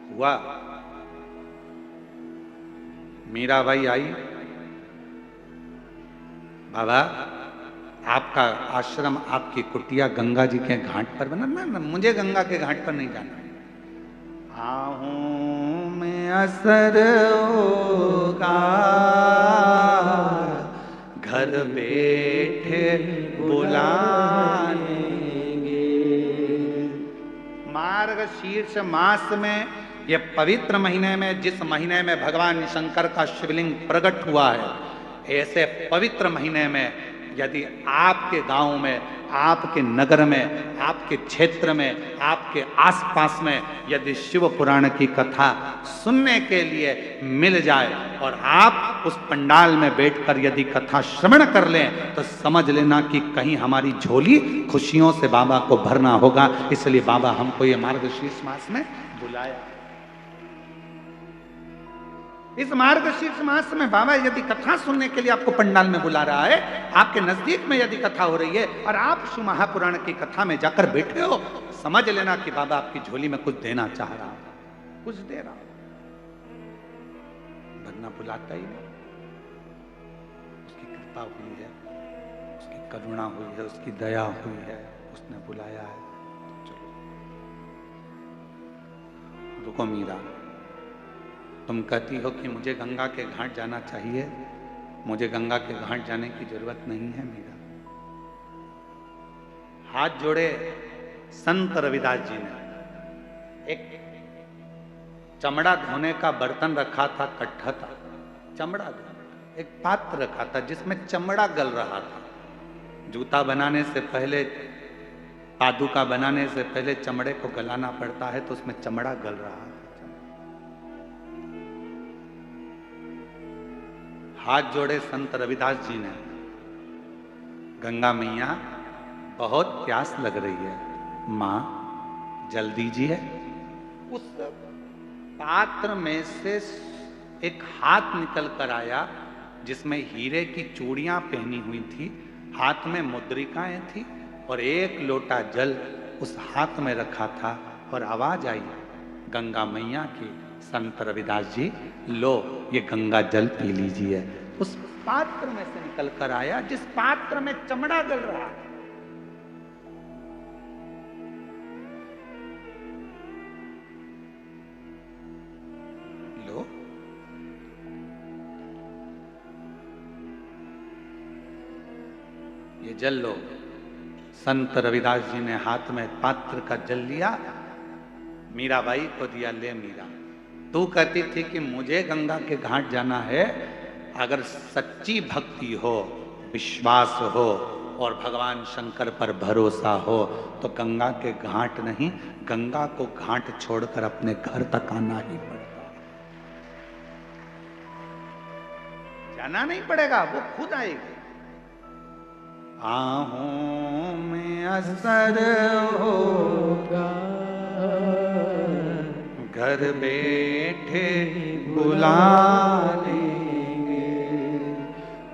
हुआ, मीराबाई आई, बाबा आपका आश्रम, आपकी कुटिया गंगा जी के घाट पर बना। ना मुझे गंगा के घाट पर नहीं जाना। आहूं में असर होगा, घर बैठे बुलाएंगे। मार्गशीर्ष मास में, ये पवित्र महीने में, जिस महीने में भगवान शंकर का शिवलिंग प्रकट हुआ है, ऐसे पवित्र महीने में यदि आपके गांव में, आपके नगर में, आपके क्षेत्र में, आपके आसपास में यदि शिव पुराण की कथा सुनने के लिए मिल जाए और आप उस पंडाल में बैठकर यदि कथा श्रवण कर लें, तो समझ लेना कि कहीं हमारी झोली खुशियों से बाबा को भरना होगा। इसलिए बाबा हमको ये मार्गशीर्ष मास में बुलाया। इस मार्गशीर्ष मास में बाबा यदि कथा सुनने के लिए आपको पंडाल में बुला रहा है, आपके नजदीक में यदि कथा हो रही है और आप शिव महापुराण की कथा में जाकर बैठे हो, समझ लेना कि बाबा आपकी झोली में कुछ देना चाह रहा है, कुछ दे रहा है, वरना बुलाता ही नहीं। उसकी कृपा हुई है, उसकी करुणा हुई है, उसकी दया हुई है, उसने बुलाया है। चलो रुको मीरा, तुम कहती हो कि मुझे गंगा के घाट जाना चाहिए, मुझे गंगा के घाट जाने की जरूरत नहीं है मीरा। हाथ जोड़े संत रविदास जी ने एक चमड़ा धोने का बर्तन रखा था, कट्ठा था, चमड़ा धोने एक पात्र रखा था जिसमें चमड़ा गल रहा था। जूता बनाने से पहले, पादुका बनाने से पहले चमड़े को गलाना पड़ता है, तो उसमें चमड़ा गल रहा था। हाथ जोड़े संत रविदास जी ने, गंगा मैया बहुत प्यास लग रही है, मां जल दीजिए। उस पात्र में से एक हाथ निकल कर आया जिसमें हीरे की चूड़ियां पहनी हुई थी, हाथ में मुद्रिकाएं थी और एक लोटा जल उस हाथ में रखा था। और आवाज आई गंगा मैया की, संत रविदास जी लो ये गंगा जल पी लीजिए। उस पात्र में से निकल कर आया जिस पात्र में चमड़ा गल रहा है। लो, ये जल लो। संत रविदास जी ने हाथ में पात्र का जल लिया, मीराबाई को दिया, ले मीरा, तू कहती थी कि मुझे गंगा के घाट जाना है, अगर सच्ची भक्ति हो, विश्वास हो और भगवान शंकर पर भरोसा हो तो गंगा के घाट नहीं, गंगा को घाट छोड़कर अपने घर तक आना ही पड़ता। जाना नहीं पड़ेगा, वो खुद आएगी। आहूं में असर होगा, घर बैठे बुला लेंगे,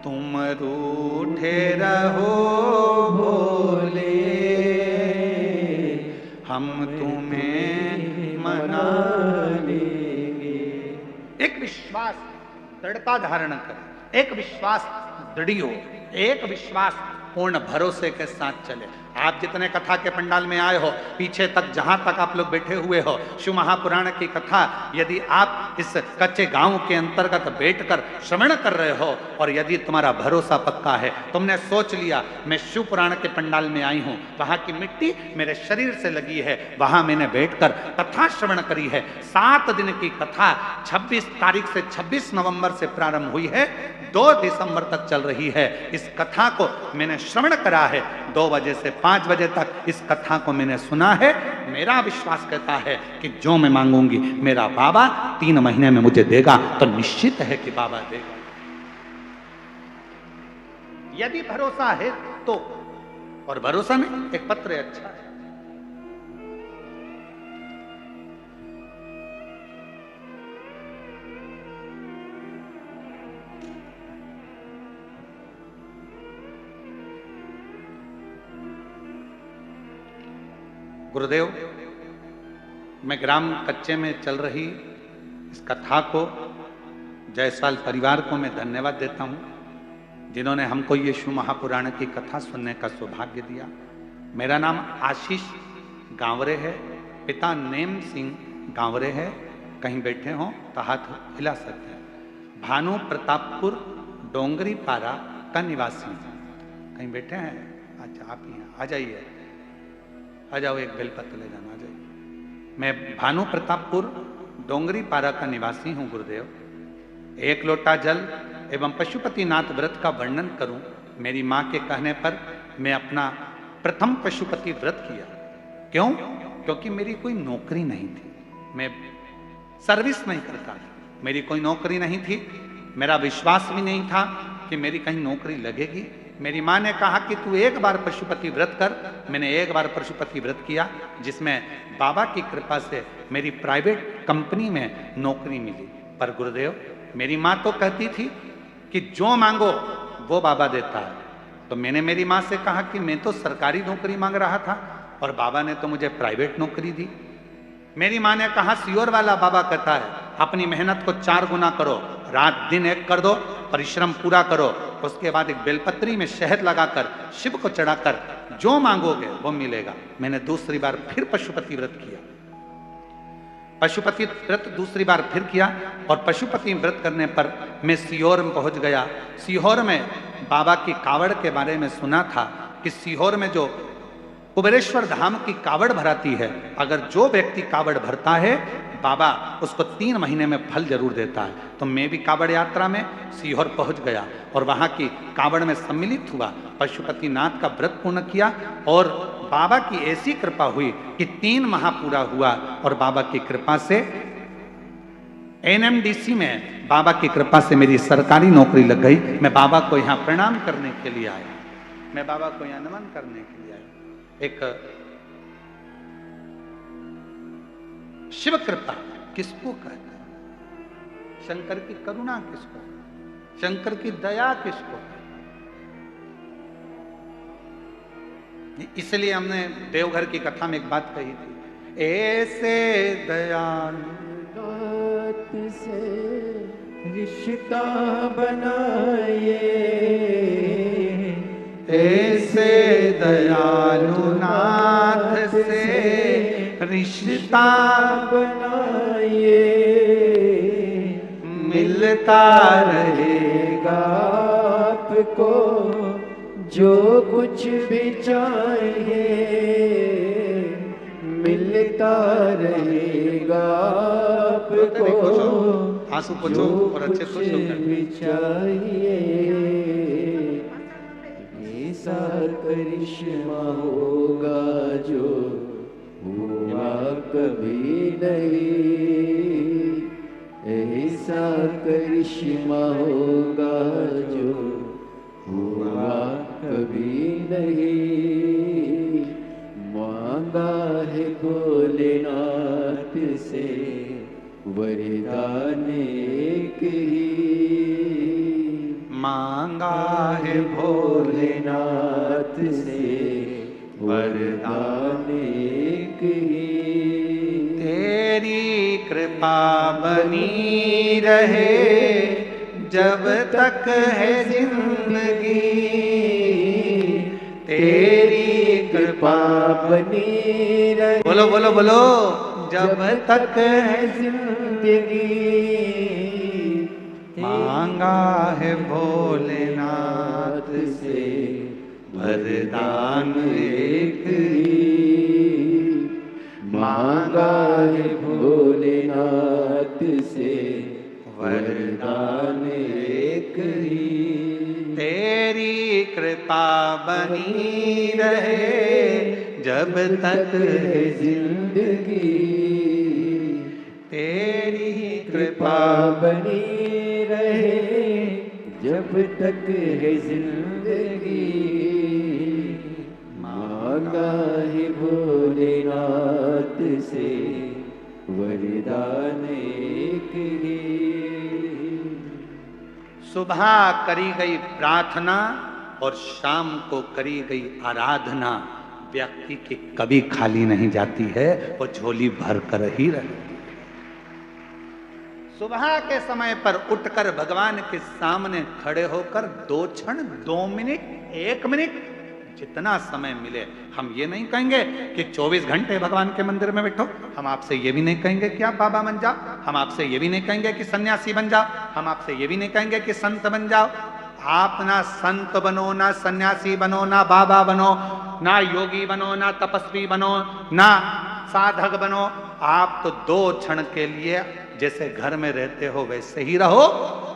तुम रूठे रहो भोले, हम तुम्हें मना लेंगे। एक विश्वास दृढ़ता धारण कर, एक विश्वास दृढ़ हो, एक विश्वास पूर्ण भरोसे के साथ चले। आप जितने कथा के पंडाल में आए हो, पीछे तक जहां तक आप लोग बैठे हुए हो, शिव महापुराण की कथा यदि आप इस कच्चे गांव के अंतर्गत बैठकर श्रवण कर रहे हो और यदि तुम्हारा भरोसा पक्का है, तुमने सोच लिया मैं शिव पुराण के पंडाल में आई हूं, वहां की मिट्टी मेरे शरीर से लगी है, वहां मैंने बैठकर कथा श्रवण करी है। 7 दिन की कथा 26 तारीख से 26 नवंबर से प्रारंभ हुई है, 2 दिसंबर तक चल रही है। इस कथा को मैंने श्रवण करा है, 2 बजे से 5 बजे तक इस कथा को मैंने सुना है। मेरा विश्वास कहता है कि जो मैं मांगूंगी मेरा बाबा 3 महीने में मुझे देगा, तो निश्चित है कि बाबा देगा। यदि भरोसा है तो, और भरोसा नहीं, एक पत्र अच्छा है। गुरुदेव, मैं ग्राम कच्चे में चल रही इस कथा को जायसवाल परिवार को मैं धन्यवाद देता हूँ, जिन्होंने हमको ये शिव महापुराण की कथा सुनने का सौभाग्य दिया। मेरा नाम आशीष गांवरे है, पिता नेम सिंह गांवरे है। कहीं बैठे हों तो हाथ हिला सकते हैं। भानु प्रतापपुर डोंगरी पारा का निवासी। कहीं बैठे हैं? अच्छा, आप ही हैं, आ जाइए, आ जाओ, एक बेलपत्र ले जाना, आ जाइए। मैं भानु प्रतापपुर डोंगरी पारा का निवासी हूँ गुरुदेव। एक लोटा जल एवं पशुपतिनाथ व्रत का वर्णन करूं, मेरी माँ के कहने पर मैं अपना प्रथम पशुपति व्रत किया। क्यों? क्योंकि मेरी कोई नौकरी नहीं थी, मैं सर्विस नहीं करता था, मेरी कोई नौकरी नहीं थी, मेरा विश्वास भी नहीं था कि मेरी कहीं नौकरी लगेगी। मेरी माँ ने कहा कि तू एक बार पशुपति व्रत कर। मैंने एक बार पशुपति व्रत किया, जिसमें बाबा की कृपा से मेरी प्राइवेट कंपनी में नौकरी मिली। पर गुरुदेव, मेरी माँ तो कहती थी कि जो मांगो वो बाबा देता है। तो मैंने मेरी माँ से कहा कि मैं तो सरकारी नौकरी मांग रहा था और बाबा ने तो मुझे प्राइवेट नौकरी दी। मेरी माँ ने कहा, सियोर वाला बाबा कहता है अपनी मेहनत को 4 गुना करो, रात दिन एक कर दो, परिश्रम पूरा करो, उसके बाद एक बेलपत्री में शहद लगाकर शिव को चढ़ाकर जो मांगोगे वो मिलेगा। मैंने दूसरी बार फिर पशुपति व्रत किया। पशुपति व्रत दूसरी बार फिर किया और पशुपति व्रत करने पर मैं सीहोर में पहुंच गया। सीहोर में बाबा की कावड़ के बारे में सुना था कि सीहोर में जो कुबेरेश्वर धाम की कावड़ भराती है, अगर जो व्यक्ति कावड़ भरता है बाबा उसको 3 महीने में फल जरूर देता है। तो मैं भी कावड़ यात्रा में सीहोर पहुंच गया और वहां की कावड़ में सम्मिलित हुआ, पशुपतिनाथ का व्रत पूर्ण किया और बाबा की ऐसी कृपा हुई कि 3 माह पूरा हुआ और बाबा की कृपा से एनएमडीसी में बाबा की कृपा से मेरी सरकारी नौकरी लग गई। मैं बाबा को यहाँ प्रणाम करने के लिए आया, मैं बाबा को यहाँ नमन करने के लिए आया। एक शिव कृपा किसको कहते हैं? शंकर की करुणा किसको? शंकर की दया किसको? इसलिए हमने देवघर की कथा में एक बात कही थी, ऐसे दयालु से रिश्ता बनाए, ऐसे दयालु नाथ से रिश्ता बनाए, मिलता रहेगा आपको जो कुछ भी चाहिए, मिलता रहेगा आपको आंसू पोछो और अच्छे खुश भी चाहिए। ऐसा करिश्मा होगा जो हुआ कभी नहीं, ऐसा करिश्मा होगा जो हुआ कभी नहीं। मांगा है भोलेनाथ से वरदान एक ही, मांगा है भोलेनाथ से वरदान एक ही। तेरी कृपा बनी रहे जब तक है जिंदगी, तेरी कृपा बनी रहे, बोलो बोलो बोलो, जब तक है जिंदगी। मांगा है भोलेनाथ से वरदान एक ही, मांगा है भोलेनाथ से वरदान एक ही। तेरी कृपा बनी रहे जब तक है जिंदगी, तेरी कृपा बनी रहे जब तक है जिंदगी। मांगा है भोलेनाथ से वरदान एक ही। सुबह करी गई प्रार्थना और शाम को करी गई आराधना व्यक्ति की कभी खाली नहीं जाती है, वो झोली भर कर ही रहती है। सुबह के समय पर उठकर भगवान के सामने खड़े होकर 2 क्षण, 2 मिनट, 1 मिनट, जितना समय मिले, हम ये नहीं कहेंगे कि 24 घंटे भगवान के मंदिर में बैठो। हम आपसे ये भी नहीं कहेंगे कि आप बाबा बन जाओ। हम आपसे ये भी नहीं कहेंगे कि सन्यासी बन जाओ। हम आपसे ये भी नहीं कहेंगे कि संत बन जाओ। आप ना संत बनो, ना सन्यासी बनो, ना बाबा बनो, ना योगी बनो, ना तपस्वी बनो, ना साधक बनो। आप तो 2 क्षण के लिए जैसे घर में रहते हो वैसे ही रहो,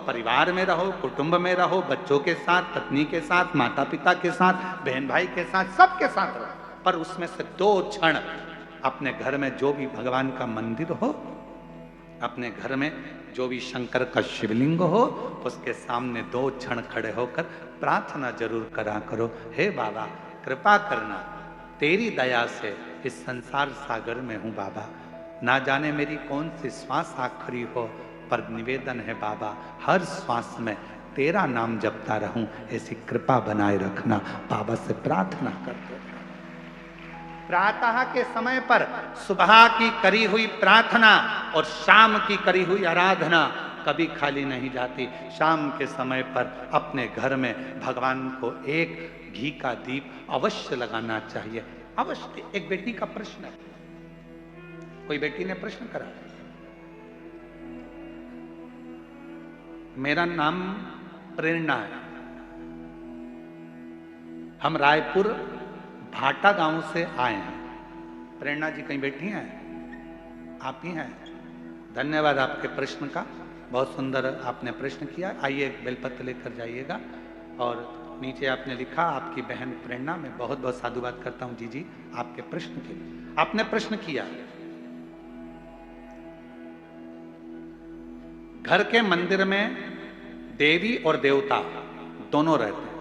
परिवार में रहो, कुटुंब में रहो, बच्चों के साथ, पत्नी के साथ, माता पिता के साथ, बहन भाई के साथ, सबके साथ रहो। पर उसमें से 2 क्षण अपने घर में जो भी भगवान का मंदिर हो, अपने घर में जो भी शंकर का शिवलिंग हो, उसके सामने 2 क्षण खड़े होकर प्रार्थना जरूर करा करो। हे बाबा कृपा करना, तेरी दया से इस संसार सागर में हूं बाबा। ना जाने मेरी कौन सी श्वास आखिरी हो, पर निवेदन है बाबा हर श्वास में तेरा नाम जपता रहूं, ऐसी कृपा बनाए रखना। बाबा से प्रार्थना करते हैं। प्रातः के समय पर सुबह की करी हुई प्रार्थना और शाम की करी हुई आराधना कभी खाली नहीं जाती। शाम के समय पर अपने घर में भगवान को एक घी का दीप अवश्य लगाना चाहिए, अवश्य। एक बेटी का प्रश्न है, कोई बेटी ने प्रश्न करा, मेरा नाम प्रेरणा है, हम रायपुर भाटा गांव से आए हैं। प्रेरणा जी कहीं बैठी हैं? आप ही हैं? धन्यवाद आपके प्रश्न का, बहुत सुंदर आपने प्रश्न किया। आइए एक बेलपत्र लेकर जाइएगा। और नीचे आपने लिखा, आपकी बहन प्रेरणा, मैं बहुत बहुत साधुवाद करता हूं जी आपके प्रश्न के लिए। आपने प्रश्न किया, घर के मंदिर में देवी और देवता दोनों रहते हैं।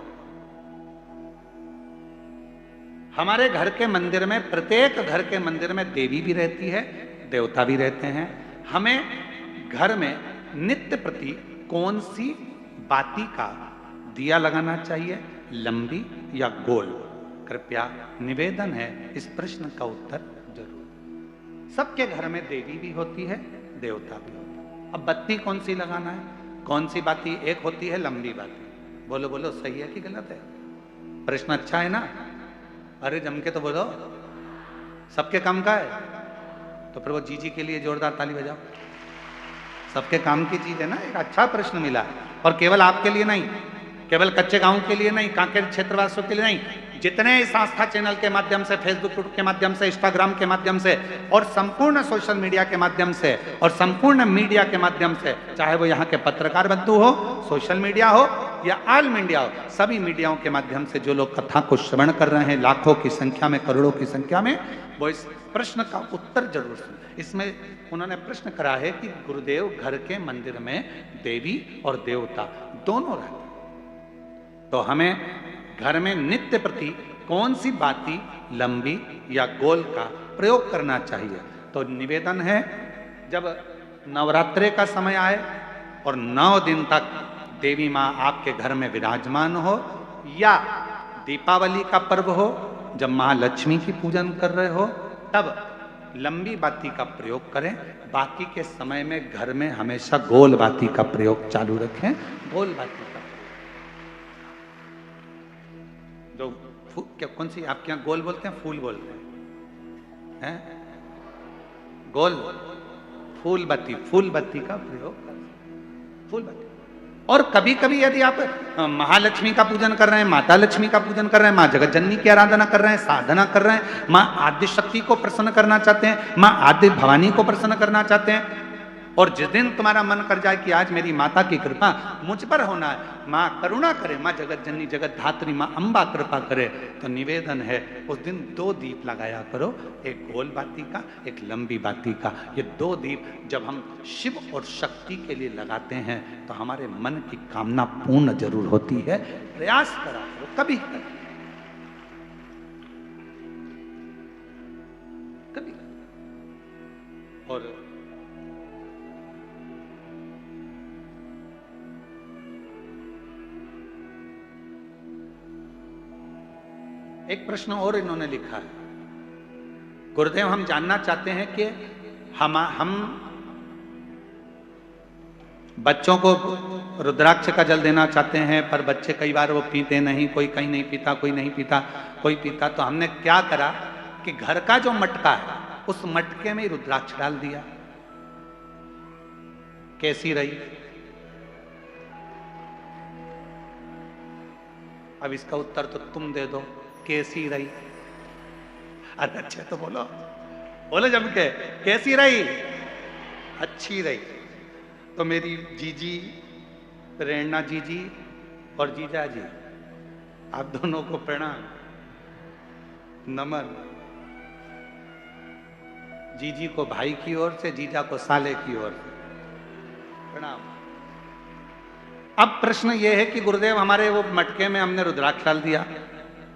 हमारे घर के मंदिर में, प्रत्येक घर के मंदिर में देवी भी रहती है, देवता भी रहते हैं। हमें घर में नित्य प्रति कौन सी बाती का दिया लगाना चाहिए, लंबी या गोल? कृपया निवेदन है इस प्रश्न का उत्तर जरूर। सबके घर में देवी भी होती है, देवता भी होता है। अब बत्ती कौन सी लगाना है? कौन सी बाती एक होती है? लंबी बाती। बोलो बोलो, सही है कि गलत है? प्रश्न अच्छा है ना? अरे जम के तो बोलो, सबके काम का है तो फिर वो जी के लिए जोरदार ताली बजाओ। सबके काम की चीज है ना, एक अच्छा प्रश्न मिला। और केवल आपके लिए नहीं, केवल कच्चे गांव के लिए नहीं, कांकेर क्षेत्रवासियों के लिए नहीं, जितने इस आस्था चैनल के माध्यम से, फेसबुक के माध्यम से, इंस्टाग्राम के माध्यम से और संपूर्ण सोशल मीडिया के माध्यम से और संपूर्ण मीडिया के माध्यम से, चाहे वो यहाँ के पत्रकार बंधु हो, सोशल मीडिया हो या ऑल मीडिया हो, सभी मीडियाओं के माध्यम से जो लोग कथा को श्रवण कर रहे हैं, लाखों की संख्या में, करोड़ों की संख्या में, वो इस प्रश्न का उत्तर जरूर सुन। इसमें उन्होंने प्रश्न करा है कि गुरुदेव, घर के मंदिर में देवी और देवता दोनों रहते हैं, तो हमें घर में नित्य प्रति कौन सी बाती, लंबी या गोल का प्रयोग करना चाहिए? तो निवेदन है, जब नवरात्रे का समय आए और 9 दिन तक देवी माँ आपके घर में विराजमान हो, या दीपावली का पर्व हो जब महालक्ष्मी की पूजन कर रहे हो, तब लंबी बाती का प्रयोग करें। बाकी के समय में घर में हमेशा गोल बाती का प्रयोग चालू रखें। गोल बाती का जो क्या, कौन सी आपके यहाँ गोल बोलते हैं, फूल बोलते हैं? गोल फूल बत्ती, फूल बत्ती का प्रयोग करें, फूल बत्ती। और कभी कभी यदि आप महालक्ष्मी का पूजन कर रहे हैं, माता लक्ष्मी का पूजन कर रहे हैं, माँ जगत जननी की आराधना कर रहे हैं, साधना कर रहे हैं, माँ आद्य शक्ति को प्रसन्न करना चाहते हैं, माँ आद्य भवानी को प्रसन्न करना चाहते हैं, और जिस दिन तुम्हारा मन कर जाए कि आज मेरी माता की कृपा मुझ पर होना है, माँ करुणा करे, माँ जगत जननी जगत धात्री माँ अम्बा कृपा करे, तो निवेदन है उस दिन 2 दीप लगाया करो, एक गोल बाती का, एक लंबी बाती का। ये 2 दीप जब हम शिव और शक्ति के लिए लगाते हैं तो हमारे मन की कामना पूर्ण जरूर होती है। प्रयास करा करो, कभी कभी। और एक प्रश्न और इन्होंने लिखा है, गुरुदेव हम जानना चाहते हैं कि हम बच्चों को रुद्राक्ष का जल देना चाहते हैं, पर बच्चे कई बार वो पीते नहीं, कोई कहीं नहीं पीता, कोई नहीं पीता, कोई पीता, तो हमने क्या करा कि घर का जो मटका है उस मटके में ही रुद्राक्ष डाल दिया। कैसी रही? अब इसका उत्तर तो तुम दे दो, कैसी रही? अरे अच्छे तो बोलो, बोलो जम के, कैसी रही? अच्छी रही। तो मेरी जीजी प्रेरणा जीजी और जीजा जी, आप दोनों को प्रणाम, नमन। जीजी को भाई की ओर से, जीजा को साले की ओर से प्रणाम। अब प्रश्न ये है कि गुरुदेव हमारे वो मटके में हमने रुद्राक्ष डाल दिया।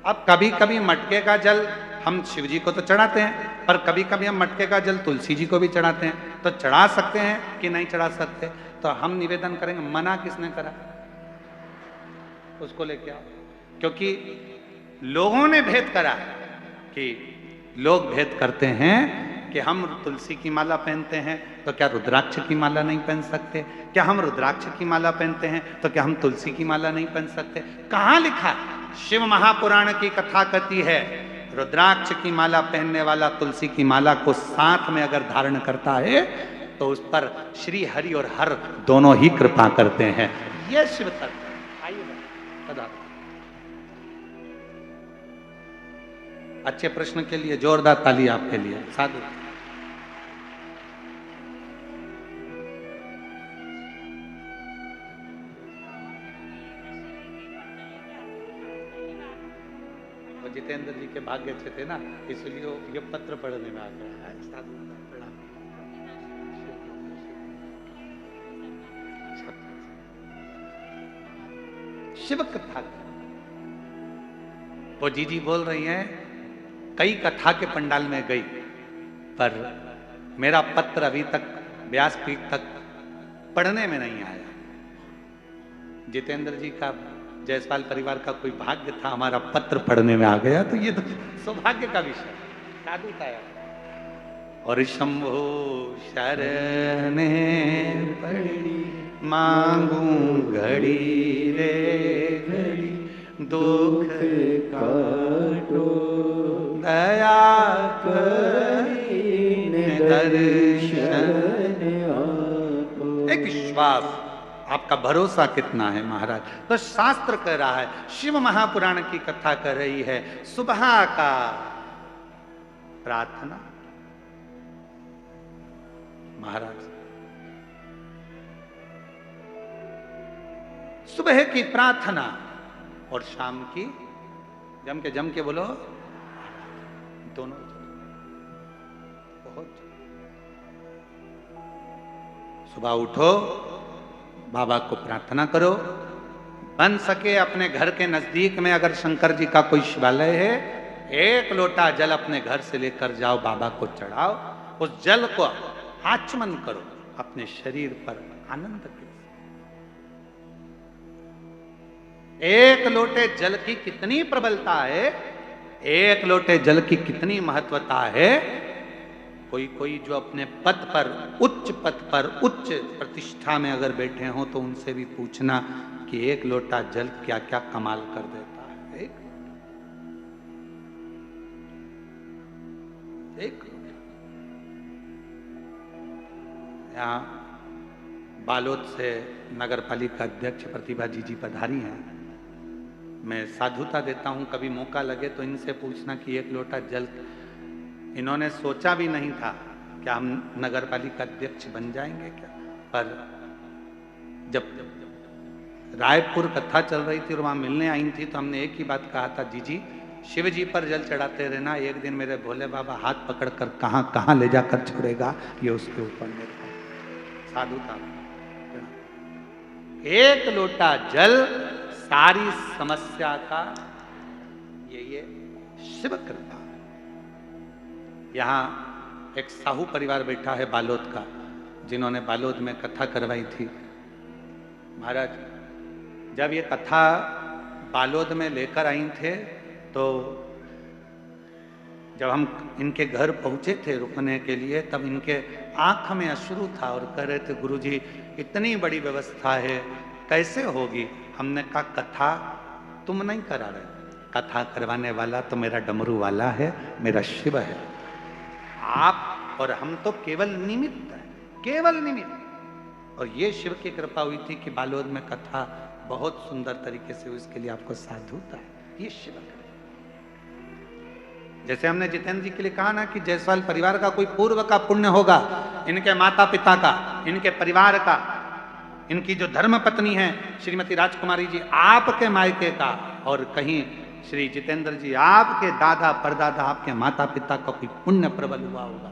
अब कभी कभी मटके का जल हम शिव जी को तो चढ़ाते हैं, पर कभी कभी हम मटके का जल तुलसी जी को भी चढ़ाते हैं। तो चढ़ा सकते हैं कि नहीं चढ़ा सकते? तो हम निवेदन करेंगे, मना किसने करा? उसको लेके आओ। क्योंकि लोगों ने भेद करा है कि लोग भेद करते हैं कि हम तुलसी की माला पहनते हैं तो क्या रुद्राक्ष की माला नहीं पहन सकते? क्या हम रुद्राक्ष की माला पहनते हैं तो क्या हम तुलसी की माला नहीं पहन सकते? कहां लिखा? शिव महापुराण की कथा कहती है रुद्राक्ष की माला पहनने वाला तुलसी की माला को साथ में अगर धारण करता है तो उस पर श्री हरि और हर दोनों ही कृपा करते हैं। यह शिव तत्व। आइए अच्छे प्रश्न के लिए जोरदार ताली आपके लिए। साधु। जितेंद्र जी के भाग्य अच्छे थे ना, इसलिए ये पत्र पढ़ने में आ गया। साधु प्रणाम। शिव कथा वो जीजी बोल रही हैं, कई कथा के पंडाल में गई, पर मेरा पत्र अभी तक व्यासपीठ तक पढ़ने में नहीं आया। जितेंद्र जी का, जायसवाल परिवार का कोई भाग्य था, हमारा पत्र पढ़ने में आ गया, तो ये तो सौभाग्य का विषय। साधु था। और शंभो शरण पड़ी मांगू घड़ी रे घड़ी, दुख काटो दया करीने दर्शन आपो। एक विश्वास, आपका भरोसा कितना है महाराज? तो शास्त्र कह रहा है, शिव महापुराण की कथा कर रही है, सुबह का प्रार्थना महाराज, सुबह की प्रार्थना और शाम की जम के बोलो, दोनों बहुत। सुबह उठो, बाबा को प्रार्थना करो, बन सके अपने घर के नजदीक में अगर शंकर जी का कोई शिवालय है, एक लोटा जल अपने घर से लेकर जाओ, बाबा को चढ़ाओ, उस जल को आचमन करो अपने शरीर पर आनंद के। एक लोटे जल की कितनी प्रबलता है, एक लोटे जल की कितनी महत्वता है। कोई जो अपने पद पर, उच्च पद पर, उच्च प्रतिष्ठा में अगर बैठे हो तो उनसे भी पूछना कि एक लोटा जल क्या क्या कमाल कर देता है। एक यहाँ बालोद से नगर पालिका अध्यक्ष प्रतिभा जी पधारी हैं। मैं साधुता देता हूं, कभी मौका लगे तो इनसे पूछना कि एक लोटा जल, इन्होंने सोचा भी नहीं था कि हम नगर पालिका अध्यक्ष बन जाएंगे क्या, पर जब रायपुर कथा चल रही थी और वहां मिलने आई थी तो हमने एक ही बात कहा था, जीजी शिव जी पर जल चढ़ाते रहना, एक दिन मेरे भोले बाबा हाथ पकड़कर कहां कहां ले जाकर छोड़ेगा, ये उसके ऊपर निर्भर। साधुता, एक लोटा जल सारी समस्या का ये शिव कृपा। यहां एक साहू परिवार बैठा है बालोद का, जिन्होंने बालोद में कथा करवाई थी। महाराज जब ये कथा बालोद में लेकर आई थे तो जब हम इनके घर पहुंचे थे रुकने के लिए, तब इनके आंख में अश्रु था और कह रहे थे गुरुजी इतनी बड़ी व्यवस्था है, कैसे होगी। हमने कहा कथा तुम नहीं करा रहे, कथा करवाने वाला तो मेरा डमरू वाला है, मेरा शिव है। आप और हम तो केवल निमित्त है, केवल निमित्त। और ये शिव की कृपा हुई थी कि बालोद में कथा बहुत सुंदर तरीके से हुई, इसके लिए आपको साधुता है, ये शिव है। जैसे हमने जितेंद्र जी के लिए कहा ना कि जायसवाल परिवार का कोई पूर्व का पुण्य होगा, इनके माता पिता का, इनके परिवार का, इनकी जो धर्म पत्नी है श्रीमती राजकुमारी जी आपके मायके का, और कहीं श्री जितेंद्र जी आपके दादा परदादा आपके माता पिता का कोई पुण्य प्रबल हुआ होगा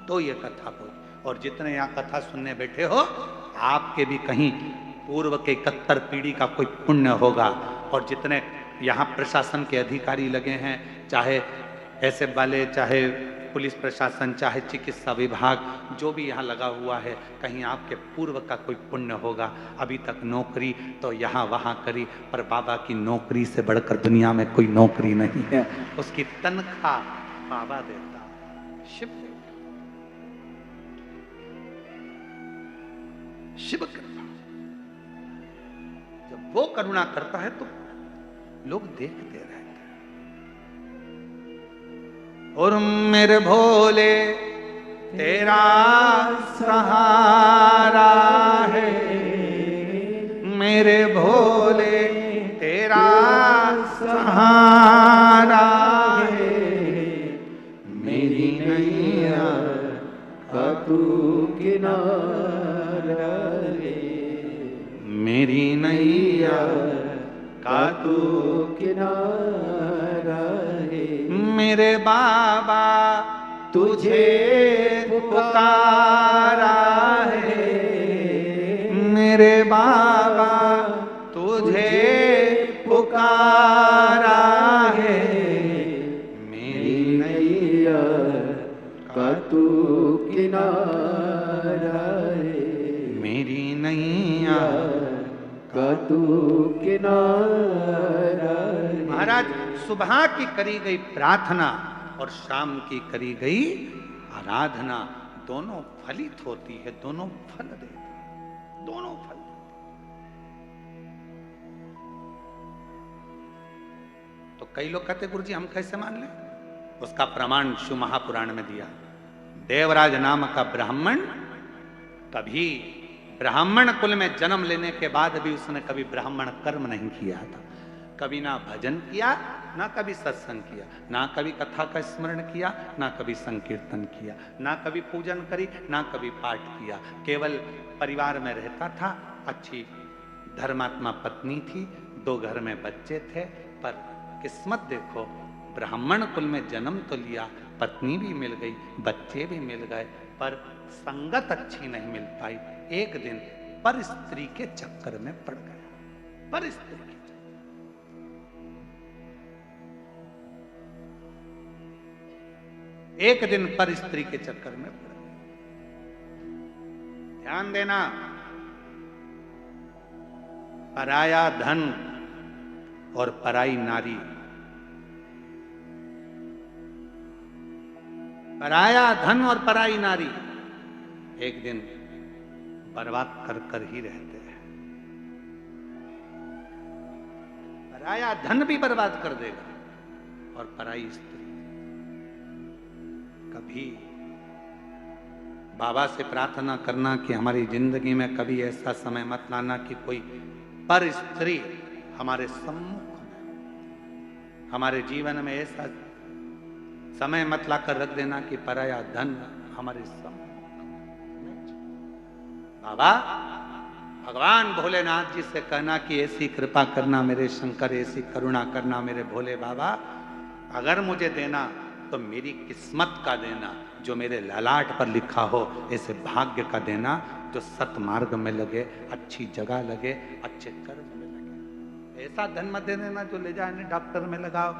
तो ये कथा हो। और जितने यहाँ कथा सुनने बैठे हो आपके भी कहीं पूर्व के 71 पीढ़ी का कोई पुण्य होगा। और जितने यहाँ प्रशासन के अधिकारी लगे हैं, चाहे ऐसे वाले, चाहे पुलिस प्रशासन, चाहे चिकित्सा विभाग, जो भी यहाँ लगा हुआ है, कहीं आपके पूर्व का कोई पुण्य होगा। अभी तक नौकरी तो यहाँ वहाँ करी, पर बाबा की नौकरी से बढ़कर दुनिया में कोई नौकरी नहीं है। उसकी तनख्वाह बाबा देता, शिव देता। शिव कृपा, जब वो करुणा करता है तो लोग देखते रहते हैं। और मेरे भोले तेरा सहारा है, मेरे भोले तेरा सहारा है, मेरी नैया का तू किनारा है, मेरी नैया का तू किनारा है। मेरे बाबा तुझे पुकारा है, मेरे बाबा तुझे पुकारा है, मेरी नैया का तू किनारा है, मेरी नैया का तू किनारा है। महाराज सुबह की करी गई प्रार्थना और शाम की करी गई आराधना दोनों फलित होती है, दोनों फल देती है, दोनों फल देती है। तो कई लोग कहते गुरुजी हम कैसे मान लें, उसका प्रमाण शिव महापुराण में दिया। देवराज नाम का ब्राह्मण कभी ब्राह्मण कुल में जन्म लेने के बाद भी उसने कभी ब्राह्मण कर्म नहीं किया था, कभी ना भजन किया, ना कभी सत्संग किया, ना कभी कथा का स्मरण किया, ना कभी संकीर्तन किया, ना कभी पूजन करी, ना कभी पाठ किया। केवल परिवार में रहता था, अच्छी धर्मात्मा पत्नी थी, 2 घर में बच्चे थे। पर किस्मत देखो, ब्राह्मण कुल में जन्म तो लिया, पत्नी भी मिल गई, बच्चे भी मिल गए, पर संगत अच्छी नहीं मिल पाई। एक दिन पर स्त्री के चक्कर में पड़ गया, पर स्त्री के एक दिन पर स्त्री के चक्कर में पड़ गया। ध्यान देना, पराया धन और पराई नारी, पराया धन और पराई नारी एक दिन बर्बाद कर कर ही रहते हैं। पराया धन भी बर्बाद कर देगा और पराई स्त्री। कभी बाबा से प्रार्थना करना कि हमारी जिंदगी में कभी ऐसा समय मत लाना कि कोई पर स्त्री हमारे सम्मुख में, हमारे जीवन में ऐसा समय मत लाकर रख देना कि पराया धन हमारे सम्मुख। बाबा भगवान भोलेनाथ जी से कहना कि ऐसी कृपा करना मेरे शंकर, ऐसी करुणा करना मेरे भोले बाबा, अगर मुझे देना तो मेरी किस्मत का देना, जो मेरे ललाट पर लिखा हो, ऐसे भाग्य का देना जो सतमार्ग में लगे, अच्छी जगह लगे, अच्छे कर्म में लगे। ऐसा धन मत दे देना जो ले जाए न डॉक्टर में लगाओ,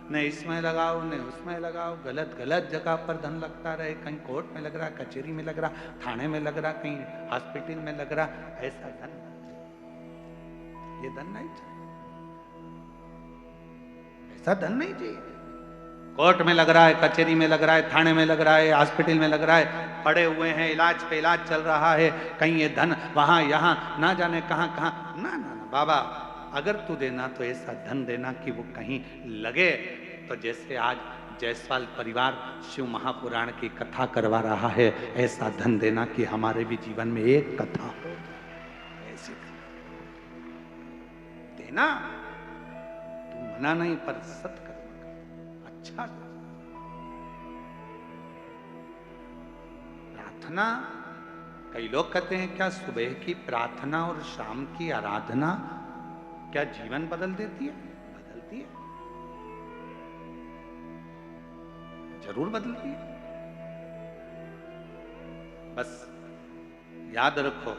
न इसमें लगाओ, न उसमें लगाओ, गलत गलत जगह पर धन लगता रहे, कहीं कोर्ट में लग रहा, कचहरी में लग रहा, थाने में लग रहा, कहीं हॉस्पिटल में लग रहा, ऐसा धन, ये धन नहीं चाहिए, ऐसा धन नहीं चाहिए। कोर्ट में लग रहा है, कचहरी में लग रहा है, थाने में लग रहा है, हॉस्पिटल में लग रहा है, पड़े हुए हैं, इलाज पे इलाज चल रहा है, कहीं ये धन वहां यहां ना जाने कहां कहां। ना ना ना बाबा, अगर तू देना तो ऐसा धन देना कि वो कहीं लगे। तो जैसे आज जायसवाल परिवार शिव महापुराण की कथा करवा रहा है, ऐसा धन देना कि हमारे भी जीवन में एक कथा हो, ऐसी देना। तू मना नहीं, पर सत्कर्म कर, अच्छा कर। प्रार्थना, कई लोग कहते हैं क्या सुबह की प्रार्थना और शाम की आराधना क्या जीवन बदल देती है? बदलती है, जरूर बदलती है। बस याद रखो,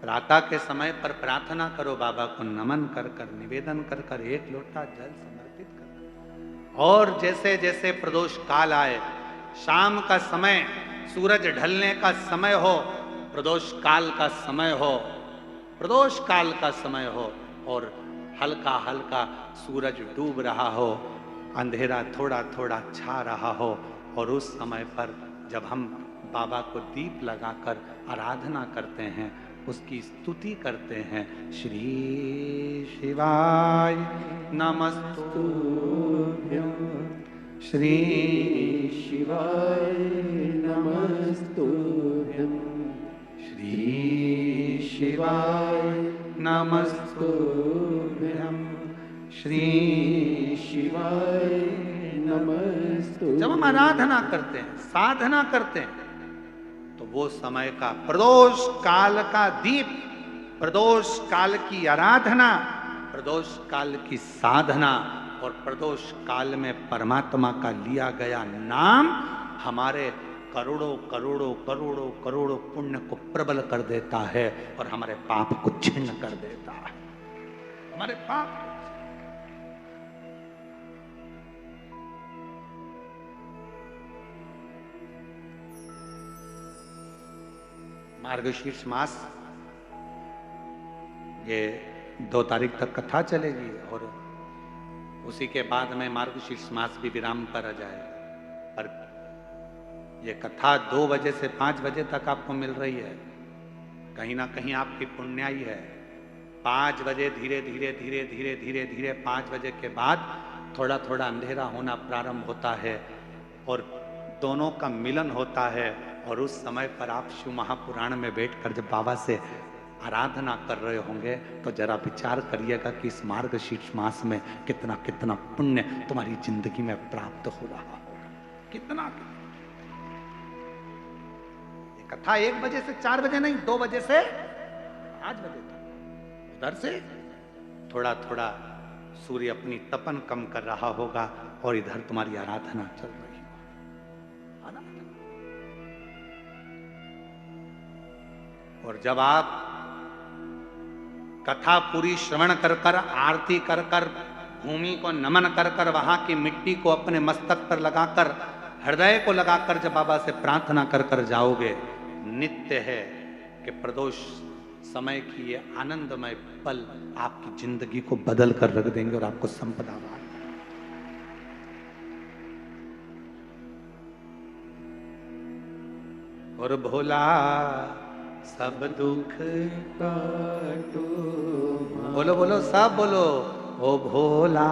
प्रातः के समय पर प्रार्थना करो, बाबा को नमन कर कर, निवेदन कर कर, एक लोटा जल समर्पित कर। और जैसे जैसे प्रदोष काल आए, शाम का समय, सूरज ढलने का समय हो, प्रदोष काल का समय हो, प्रदोष काल का समय हो, और हल्का हल्का सूरज डूब रहा हो, अंधेरा थोड़ा थोड़ा छा रहा हो, और उस समय पर जब हम बाबा को दीप लगाकर आराधना करते हैं, उसकी स्तुति करते हैं, श्री शिवाय नमस्तुभ्यं, श्री शिवाय नमस्तुभ्यं, श्री शिवाय नमस्तुभ्यं, श्री शिवाय नमस्तुभ्यं। जब हम आराधना करते हैं, साधना करते हैं, तो वो समय का प्रदोष काल का दीप, प्रदोष काल की आराधना, प्रदोष काल की साधना, और प्रदोष काल में परमात्मा का लिया गया नाम हमारे करोड़ों करोड़ों करोड़ों करोड़ों पुण्य को प्रबल कर देता है, और हमारे पाप को छिन्न कर देता है। हमारे पाप, मार्गशीर्ष मास, ये 2 तारीख तक कथा चलेगी, और उसी के बाद में मार्गशीर्ष मास भी विराम पर आ जाएगा। पर ये कथा 2 बजे से 5 बजे तक आपको मिल रही है, कहीं ना कहीं आपकी पुण्याई है। 5 बजे धीरे धीरे धीरे धीरे धीरे धीरे 5 बजे के बाद थोड़ा थोड़ा अंधेरा होना प्रारंभ होता है, और दोनों का मिलन होता है। और उस समय पर आप शिव महापुराण में बैठकर जब बाबा से आराधना कर रहे होंगे, तो जरा विचार करिएगा कि इस मार्गशीर्ष मास में कितना कितना पुण्य तुम्हारी जिंदगी में प्राप्त हो रहा होगा, कितना। ये कथा 1 बजे से 4 बजे नहीं, 2 बजे से 5 बजे तक, उधर से थोड़ा थोड़ा सूर्य अपनी तपन कम कर रहा होगा, और इधर तुम्हारी आराधना चल रही है। और जब आप कथा पूरी श्रवण कर कर, आरती कर कर, भूमि को नमन कर कर, वहां की मिट्टी को अपने मस्तक पर लगाकर, हृदय को लगाकर जब बाबा से प्रार्थना कर कर जाओगे, नित्य है कि प्रदोष समय की ये आनंदमय पल आपकी जिंदगी को बदल कर रख देंगे, और आपको संपदा वाला। और भोला सब दुख काटो, बोलो बोलो सब बोलो, ओ भोला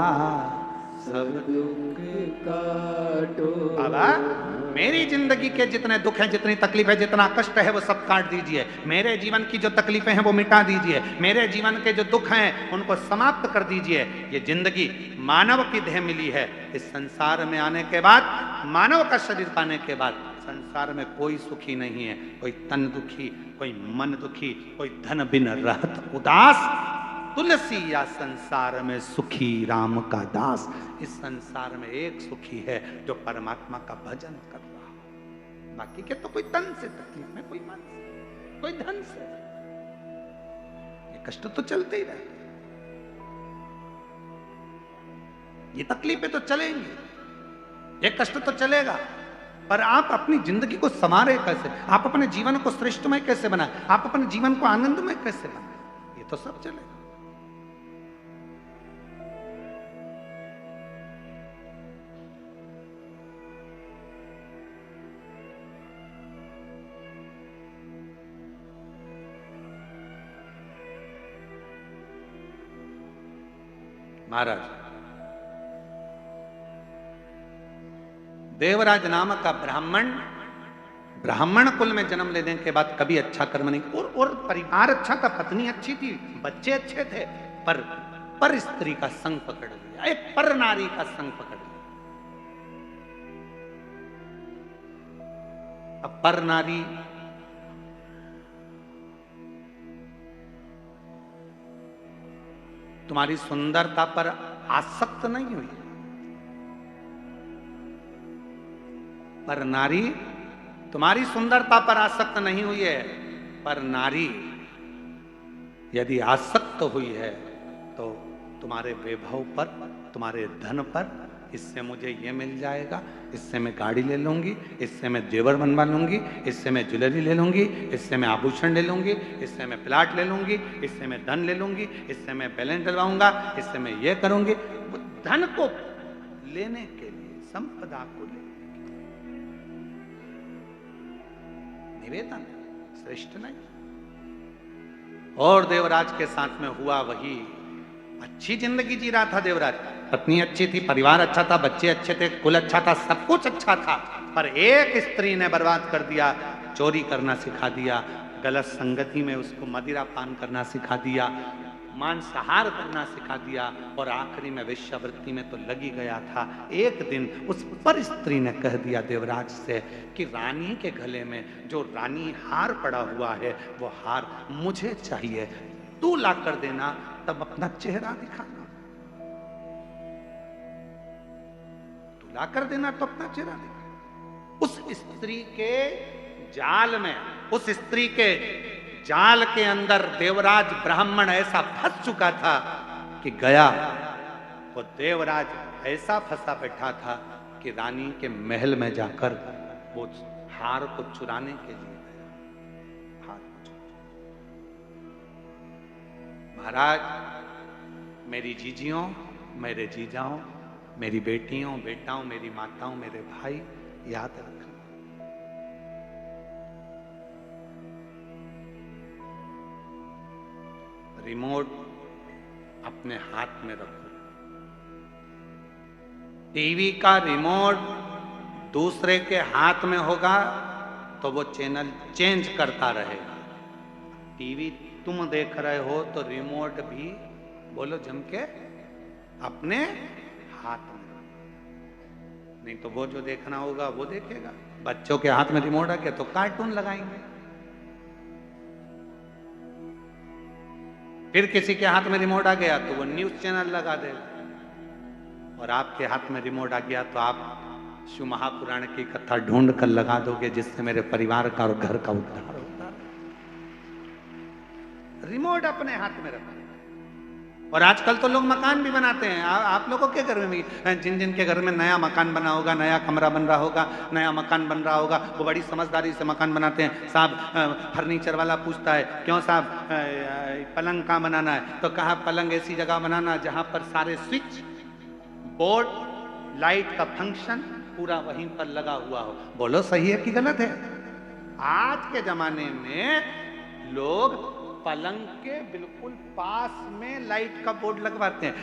सब दुख काटो। बाबा, मेरी जिंदगी के जितने दुख हैं, जितनी तकलीफ है, जितना कष्ट है, वो सब काट दीजिए। मेरे जीवन की जो तकलीफें हैं वो मिटा दीजिए। मेरे जीवन के जो दुख हैं उनको समाप्त कर दीजिए। ये जिंदगी मानव की देह मिली है। इस संसार में आने के बाद, मानव का शरीर पाने के बाद, संसार में कोई सुखी नहीं है। कोई तन दुखी, कोई मन दुखी, कोई धन बिन रहत उदास। तुलसी या संसार में सुखी राम का दास। इस संसार में एक सुखी है जो परमात्मा का भजन कर रहा है। बाकी के तो कोई तन से तकलीफ में, कोई मन से, कोई धन से। ये कष्ट तो चलते ही रहते, ये तकलीफें तो चलेंगी, ये कष्ट तो चलेगा। पर आप अपनी जिंदगी को संवारे कैसे, आप अपने जीवन को श्रेष्ठमय कैसे बनाए, आप अपने जीवन को आनंदमय कैसे बनाए, ये तो सब चलेगा। महाराज, देवराज नामक का ब्राह्मण कुल में जन्म लेने के बाद कभी अच्छा कर्म नहीं, और परिवार अच्छा था, पत्नी अच्छी थी, बच्चे अच्छे थे, पर स्त्री का संग पकड़ लिया, एक पर नारी का संग पकड़ लिया। अब पर नारी तुम्हारी सुंदरता पर आसक्त नहीं हुई, पर नारी तुम्हारी सुंदरता पर आसक्त नहीं हुई है, पर नारी यदि आसक्त हुई है तो तुम्हारे वैभव पर, तुम्हारे धन पर, इससे मुझे ये मिल जाएगा, इससे मैं गाड़ी ले लूंगी, इससे मैं जेवर बनवा लूंगी, इससे मैं ज्वेलरी ले लूंगी, इससे मैं आभूषण ले लूंगी, इससे मैं प्लाट ले लूंगी, इससे मैं धन ले लूंगी, इससे मैं बैलेंस डलवाऊंगा, इससे मैं ये करूंगी। वो धन को लेने के लिए, संपदा को लेने निवेदन श्रेष्ठ नहीं। और देवराज के साथ में हुआ वही, अच्छी जिंदगी जी रहा था देवराज, पत्नी अच्छी थी, परिवार अच्छा था, बच्चे अच्छे थे, कुल अच्छा था, सब कुछ अच्छा था, पर एक स्त्री ने बर्बाद कर दिया, चोरी करना सिखा दिया, गलत संगति में उसको मदिरा पान करना सिखा दिया, मांसाहार करना सिखा दिया, और आखिरी में वेश्यावृत्ति में तो लगी गया था। एक दिन उस पर स्त्री ने कह दिया देवराज से कि रानी के गले में जो रानी हार पड़ा हुआ है वो हार मुझे चाहिए, तू ला कर देना, तब अपना चेहरा दिखाना, तू ला कर देना तो अपना चेहरा दिखाना। उस स्त्री के जाल में, उस स्त्री के जाल के अंदर देवराज ब्राह्मण ऐसा फंस चुका था कि गया, वो देवराज ऐसा फंसा बैठा था कि रानी के महल में जाकर वो हार को चुराने के लिए गया। महाराज, मेरी जीजियों, मेरे जीजाओं, मेरी बेटियों, बेटाओं, मेरी माताओं, मेरे भाई, याद रखना, रिमोट अपने हाथ में रखो। टीवी का रिमोट दूसरे के हाथ में होगा तो वो चैनल चेंज करता रहेगा। टीवी तुम देख रहे हो तो रिमोट भी, बोलो जम के, अपने हाथ में, नहीं तो वो जो देखना होगा वो देखेगा। बच्चों के हाथ में रिमोट रखे तो कार्टून लगाएंगे, फिर किसी के हाथ में रिमोट आ गया तो वो न्यूज चैनल लगा देगा, और आपके हाथ में रिमोट आ गया तो आप शिव महापुराण की कथा ढूंढ कर लगा दोगे जिससे मेरे परिवार का और घर का उद्धार होता है। रिमोट अपने हाथ में रखो। और आजकल तो लोग मकान भी बनाते हैं। आप लोगों के घर में भी, जिन जिन के घर में नया मकान बना होगा, नया कमरा बन रहा होगा, नया मकान बन रहा होगा, वो बड़ी समझदारी से मकान बनाते हैं। साहब फर्नीचर वाला पूछता है, क्यों साहब पलंग कहाँ बनाना है? तो कहा पलंग ऐसी जगह बनाना जहां पर सारे स्विच बोर्ड, लाइट का फंक्शन पूरा वहीं पर लगा हुआ हो। बोलो सही है कि गलत है? आज के जमाने में लोग पलंग के बिल्कुल पास में लाइट का बोर्ड लगवाते हैं,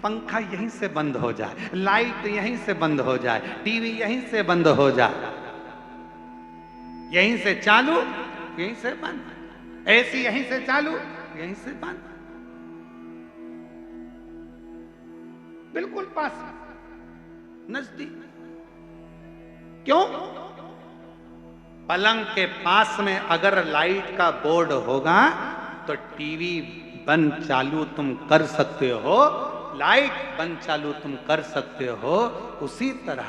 पंखा यहीं से बंद हो जाए, लाइट यहीं से बंद हो जाए, टीवी यहीं से बंद हो जाए, यहीं से चालू यहीं से बंद, एसी यहीं से चालू यहीं से बंद, बिल्कुल पास, नजदीक। क्यों? पलंग के पास में अगर लाइट का बोर्ड होगा तो टीवी बंद चालू तुम कर सकते हो, लाइट बंद चालू तुम कर सकते हो। उसी तरह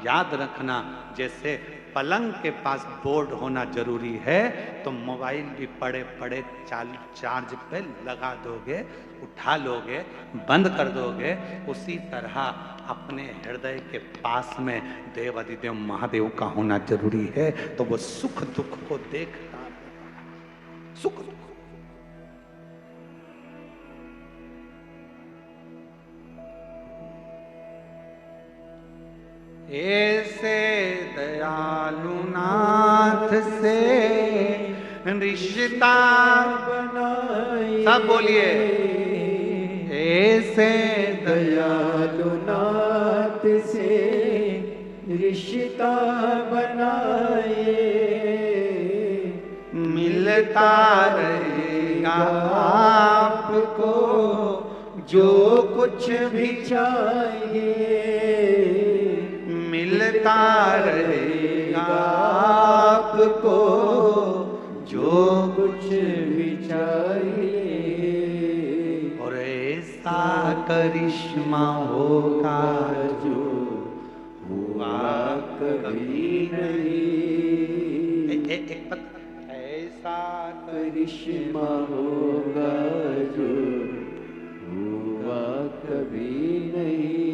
याद रखना, जैसे पलंग के पास बोर्ड होना जरूरी है तो मोबाइल भी पड़े पड़े चार्ज पे लगा दोगे, उठा लोगे, बंद कर दोगे। उसी तरह अपने हृदय के पास में देव अधिदेव महादेव का होना जरूरी है, तो वो सुख दुख को देखता है। सुख दुख ऐसे दयालु नाथ से रिश्ता बनाए, सब बोलिए, ऐसे नाथ से रिश्ता बनाए, मिलता रहेगा आपको जो कुछ भी चाहिए, मिलता रहेगा आपको जो कुछ भी चाहिए। और ऐसा करिश्मा होगा जो हुआ कभी नहीं। एक पत्र, ऐसा करिश्मा होगा जो हुआ कभी नहीं,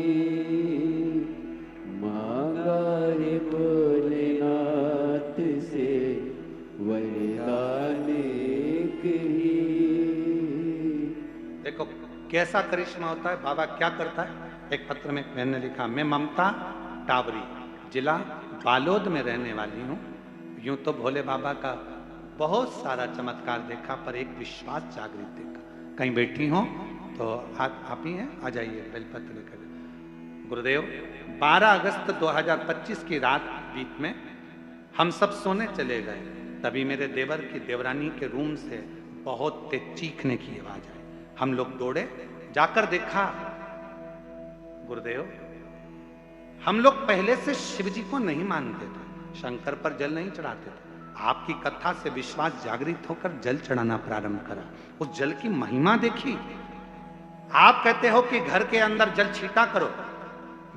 मांगा है भोलेनाथ से वरदान एक ही। देखो कैसा करिश्मा होता है। बाबा क्या करता है, एक पत्र में मैंने लिखा, मैं ममता टावरी, जिला बालोद में रहने वाली हूँ। यूं तो भोले बाबा का बहुत सारा चमत्कार देखा, पर एक विश्वास जागृत देखा। कहीं बैठी हो तो आप ही हैं, आ जाइए बेलपत्र लेकर। गुरुदेव, 12 अगस्त 2025 की रात बीत में हम सब सोने चले गए, तभी मेरे देवर की देवरानी के रूम से बहुत तेज चीखने की आवाज आई। हम लोग दौड़े, जाकर देखा, गुरुदेव हम लोग पहले से शिव जी को नहीं मानते थे, शंकर पर जल नहीं चढ़ाते थे। आपकी कथा से विश्वास जागृत होकर जल चढ़ाना प्रारंभ करा। उस जल की महिमा देखी। आप कहते हो कि घर के अंदर जल छीटा करो।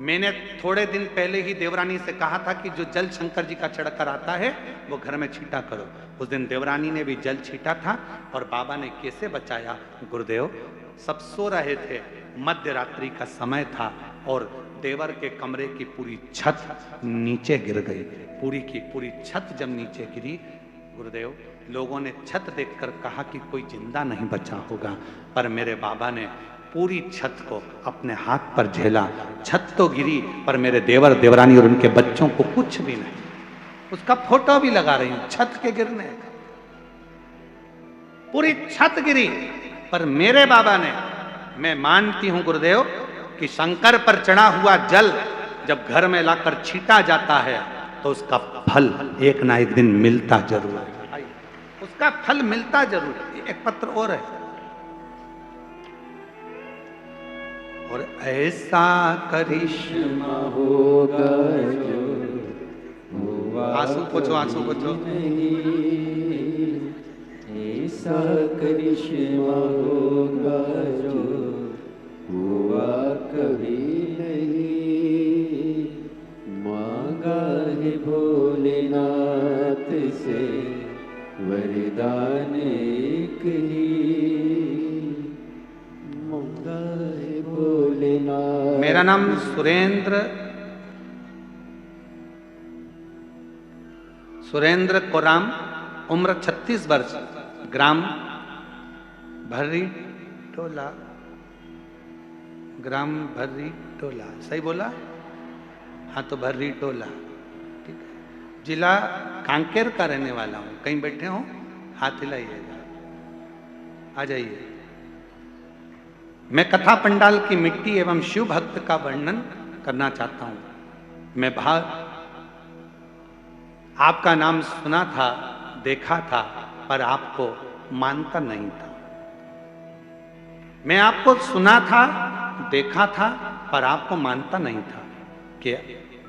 मैंने थोड़े दिन पहले ही देवरानी से कहा था कि जो जल शंकर जी का चढ़कर आता है वो घर में छीटा करो। उस दिन देवरानी ने भी जल छीटा था और बाबा ने कैसे बचाया। गुरुदेव, सब सो रहे थे, मध्य रात्रि का समय था और देवर के कमरे की पूरी छत नीचे गिर गई। पूरी की पूरी छत जब नीचे गिरी, गुरुदेव, लोगों ने छत देखकर कहा कि कोई जिंदा नहीं बचा होगा, पर मेरे बाबा ने पूरी छत को अपने हाथ पर झेला। छत तो गिरी पर मेरे देवर देवरानी और उनके बच्चों को कुछ भी नहीं। उसका फोटो भी लगा रही हूं, छत के गिरने का। पूरी छत गिरी पर मेरे बाबा ने, मैं मानती हूं गुरुदेव कि शंकर पर चढ़ा हुआ जल जब घर में लाकर छीटा जाता है तो उसका फल एक ना एक दिन मिलता जरूर है। उसका फल मिलता जरूर है। एक पत्र और है, और ऐसा करिश्मा होगा जो हुआ आंसू पोछो, आंसू पोछो। ऐसा करिश्मा होगा जो हुआ कभी नहीं, मांगा है भोलेनाथ से वरदान एक ही, मांगा है भोलेनाथ। मेरा नाम सुरेंद्र कोराम, उम्र 36 वर्ष, ग्राम भर्री टोला, ग्राम भर्री टोला, सही बोला? हाँ तो भर्री टोला, ठीक है। जिला कांकेर का रहने वाला हूँ। कहीं बैठे हो हाथ हिलाइएगा, आ जाइए। मैं कथा पंडाल की मिट्टी एवं शिव भक्त का वर्णन करना चाहता हूँ। मैं आपका नाम सुना था, देखा था, पर आपको मानता नहीं था। मैं आपको सुना था, देखा था, पर आपको मानता नहीं था कि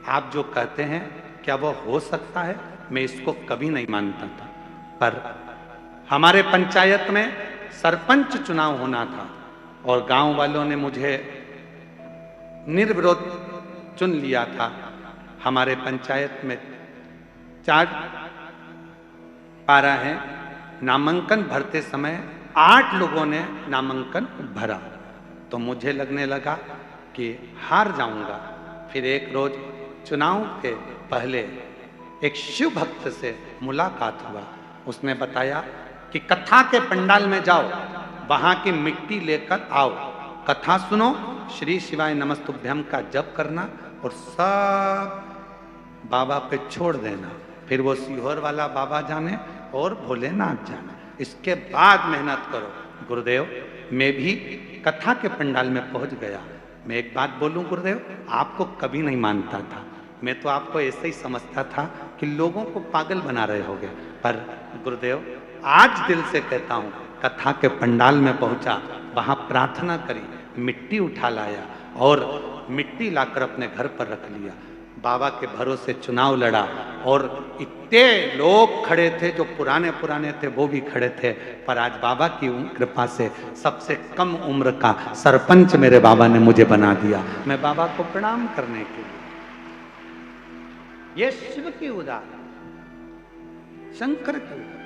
आप जो कहते हैं क्या वो हो सकता है। मैं इसको कभी नहीं मानता था। पर हमारे पंचायत में सरपंच चुनाव होना था और गांव वालों ने मुझे निर्विरोध चुन लिया था। हमारे पंचायत में 4 पारा है। नामांकन भरते समय 8 लोगों ने नामांकन भरा, तो मुझे लगने लगा कि हार जाऊंगा। फिर एक रोज चुनाव के पहले एक शिव भक्त से मुलाकात हुआ। उसने बताया कि कथा के पंडाल में जाओ, वहां की मिट्टी लेकर आओ, कथा सुनो, श्री शिवाय नमस्तुभ्यम का जप करना और सब बाबा पे छोड़ देना। फिर वो सीहोर वाला बाबा जाने और भोलेनाथ जाने, इसके बाद मेहनत करो। गुरुदेव, मैं भी कथा के पंडाल में पहुंच गया। मैं एक बात बोलूं गुरुदेव, आपको कभी नहीं मानता था, मैं तो आपको ऐसे ही समझता था कि लोगों को पागल बना रहे होगे। पर गुरुदेव आज दिल से कहता हूँ, कथा के पंडाल में पहुंचा, वहां प्रार्थना करी, मिट्टी उठा लाया और मिट्टी लाकर अपने घर पर रख लिया। बाबा के भरोसे चुनाव लड़ा और इतने लोग खड़े थे, जो पुराने पुराने थे वो भी खड़े थे, पर आज बाबा की कृपा से सबसे कम उम्र का सरपंच मेरे बाबा ने मुझे बना दिया। मैं बाबा को प्रणाम करने के लिए, ये शिव की उदाहरण, शंकर की उदाहरण।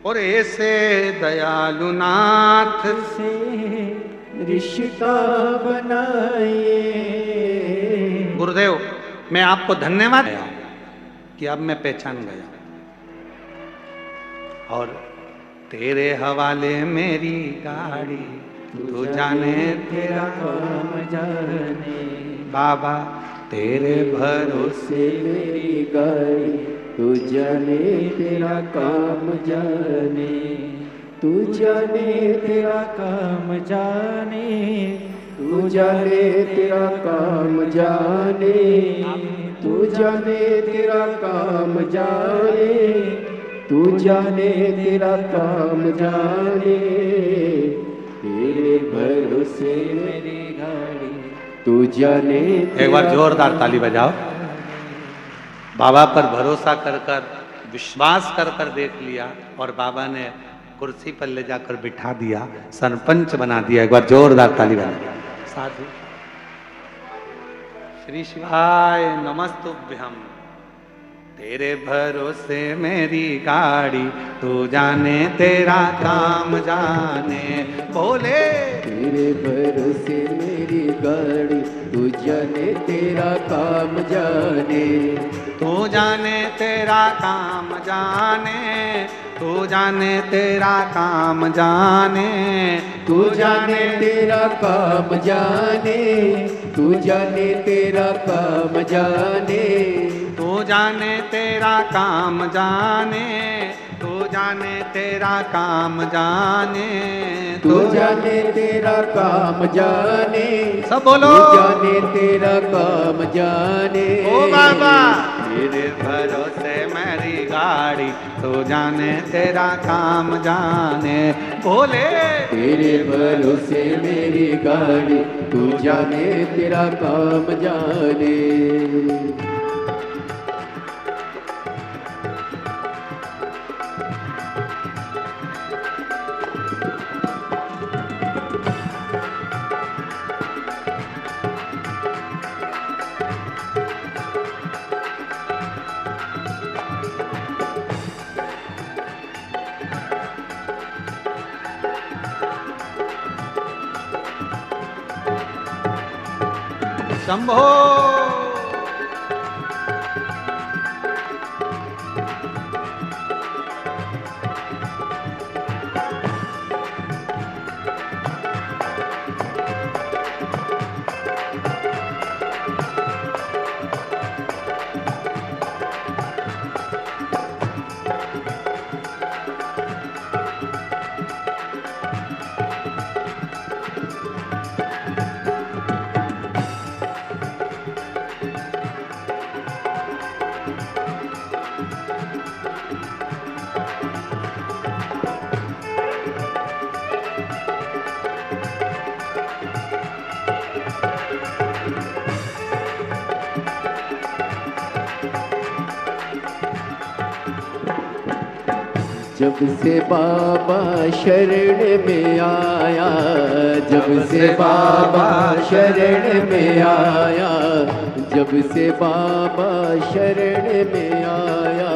और ऐसे दयालु नाथ से रिश्ता बनाए। गुरुदेव मैं आपको धन्यवाद दिया कि अब मैं पहचान गया, और तेरे हवाले मेरी गाड़ी, तू जाने तेरा काम जाने। बाबा तेरे भरोसे मेरी गाड़ी, तू जाने तेरा काम जाने। तू जाने तेरा काम जाने। तू जाने तेरा काम जाने। तू जाने तेरा काम जाने। तू जाने तेरा काम जाने। तेरे भरोसे मेरी गाड़ी, तू जाने। एक बार जोरदार ताली बजाओ। बाबा पर भरोसा कर कर, विश्वास कर कर देख लिया, और बाबा ने कुर्सी पर ले जाकर बिठा दिया, सरपंच बना दिया। एक बार जोरदार ताली बजा। साधु श्री शिवाय नमस्तुभ्यम। तेरे भरोसे मेरी गाड़ी, तू जाने तेरा काम जाने। बोले तेरे भरोसे मेरी गाड़ी, तू जाने तेरा काम जाने। तू जाने तेरा काम जाने। तू जाने तेरा काम जाने। तू जाने तेरा काम जाने। तू जाने तेरा काम जाने। तू जाने तेरा काम जाने। तू जाने तेरा काम जाने। तू जाने तेरा काम जाने। सब बोलो। तू जाने तेरा काम जाने। ओ बाबा तेरे भरोसे मेरी गाड़ी, तू जाने तेरा काम जाने। बोले तेरे भरोसे मेरी गाड़ी, तू जाने तेरा काम जाने। शंभो जब से बाबा शरण में आया, जब से बाबा शरण में आया, जब से बाबा शरण में आया,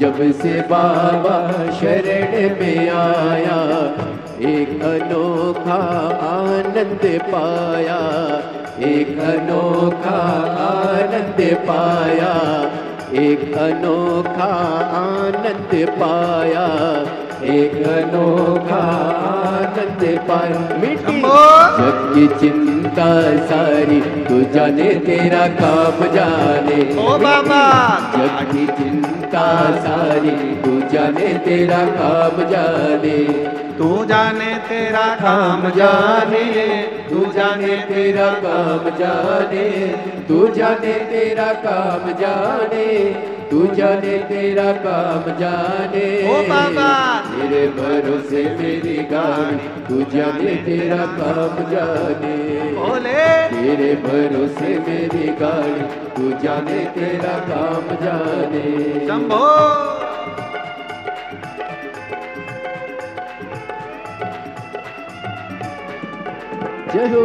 जब से बाबा शरण में आया, एक अनोखा आनंद पाया, एक अनोखा आनंद पाया, एक अनोखा आनंद पाया, एक अनोखा आनंद पाया। मिट्टी जग की चिंता सारी तू जाने, तेरा काम जाने। ओ बाबा जग की चिंता सारी तू जाने तेरा काम जाने, तू जाने तेरा काम जाने, तू जाने तेरा काम जाने, तू जाने तेरा काम जाने, तू जाने तेरा काम जाने। ओ बाबा तेरे भरोसे मेरी गाड़ी, तू जाने तेरा काम जाने, बोले तेरे भरोसे मेरी गाड़ी, तू जाने तेरा काम जाने। शंभो। जय हो।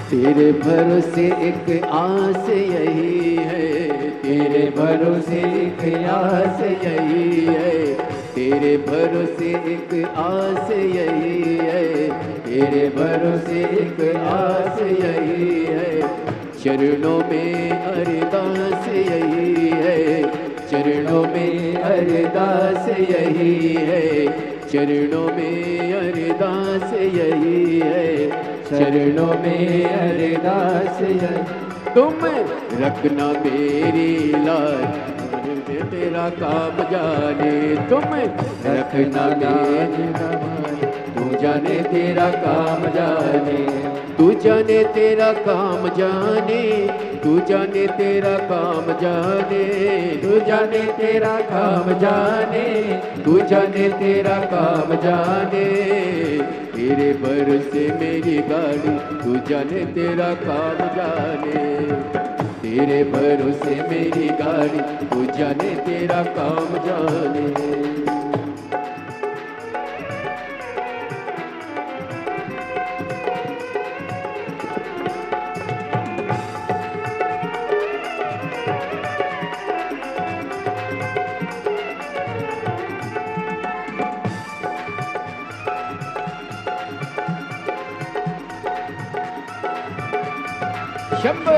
तेरे भरोसे एक आस यही है, तेरे भरोसे एक आस यही है, तेरे भरोसे एक आस यही है, तेरे भरोसे एक आस यही है। चरणों में अरदास यही है, चरणों में अरदास यही है, चरणों में अरदास यही है, चरणों में अरदास है। तुम रखना मेरी लाज, तेरा काम जाने, तुम रखना मेरी लाज, तू जाने तेरा काम जाने, तू जाने तेरा काम जाने, तू जाने तेरा काम जाने, तू जाने तेरा काम जाने, तू जाने तेरा काम जाने। तेरे भरोसे मेरी गाड़ी, तू जाने तेरा काम जाने, तेरे भरोसे मेरी गाड़ी, तू जाने तेरा काम जाने। शंभो।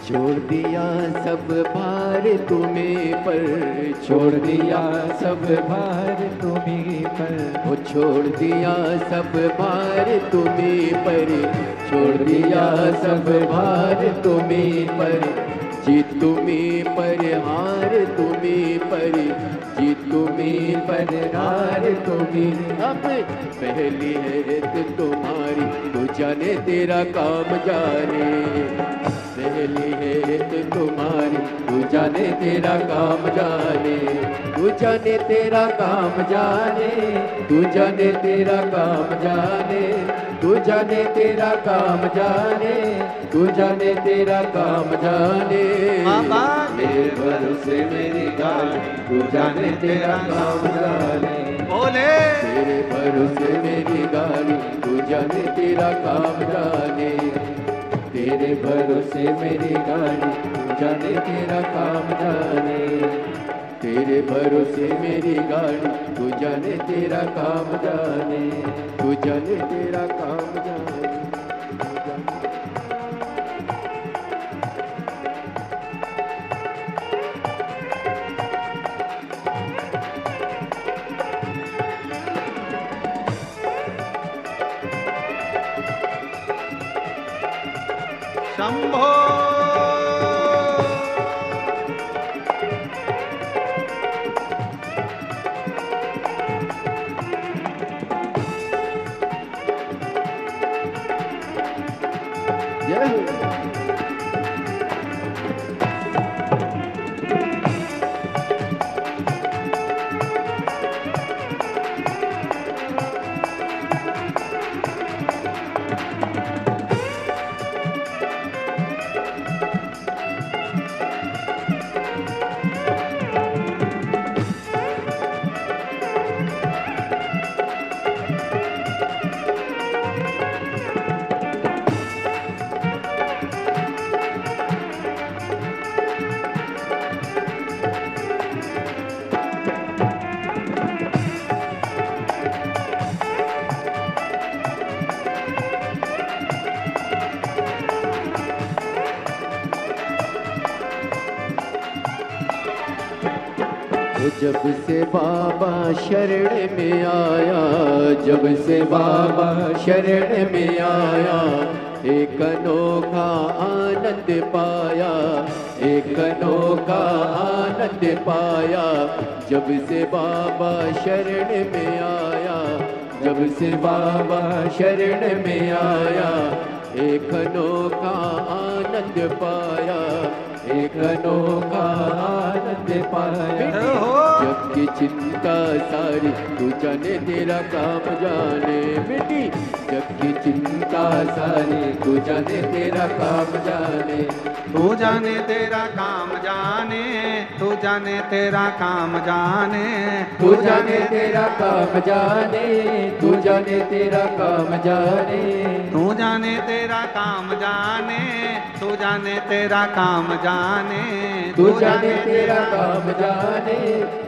छोड़ दिया सब भार तुम्हें पर, छोड़ दिया सब भार तुम्हें पर, वो छोड़ दिया सब भार तुम्हें पर, छोड़ दिया सब भार तुम्हें पर, जीत तुम्हें पर हार तुम्हें पर, जीत तुम्हें पर हार तुम्हें। अब पहली है तुम्हारी, तू जाने तेरा काम जाने, पहली है तुम्हारी, तू जाने तेरा काम जाने, तू जाने तेरा काम जाने, तू जाने तेरा काम जाने, तू जाने तेरा काम जाने, तू जाने तेरा काम जाने। मेरे भरोसे मेरी गाड़ी, तू जाने तेरा काम जाने, बोले तेरे भरोसे मेरी गाड़ी, तू जाने तेरा काम जाने, तेरे भरोसे मेरी गाड़ी, तू जाने तेरा काम जाने, तेरे भरोसे मेरी गाड़ी, तू जाने तेरा काम जाने, तू जाने तेरा काम जाने, तू जाने। शंभो। जय हो। वो जब से बाबा शरण में आया, जब से बाबा शरण में आया, एक अनोखा आनंद पाया, एक अनोखा आनंद पाया। जब से बाबा शरण में आया, जब से बाबा शरण में आया, एक अनोखा आनंद पाया, एक अनोखा आनंद पाया। जग की चिंता सारी तू जाने तेरा काम जाने बेटी, जग की चिंता सारी तू जाने तेरा काम जाने, तू जाने तेरा काम जाने, तू जाने तेरा काम जाने, तू जाने तेरा काम जाने, तू जाने तेरा काम जाने, तू जाने तेरा काम जाने, तू जाने तेरा काम जाने, तू जाने तेरा काम जाने,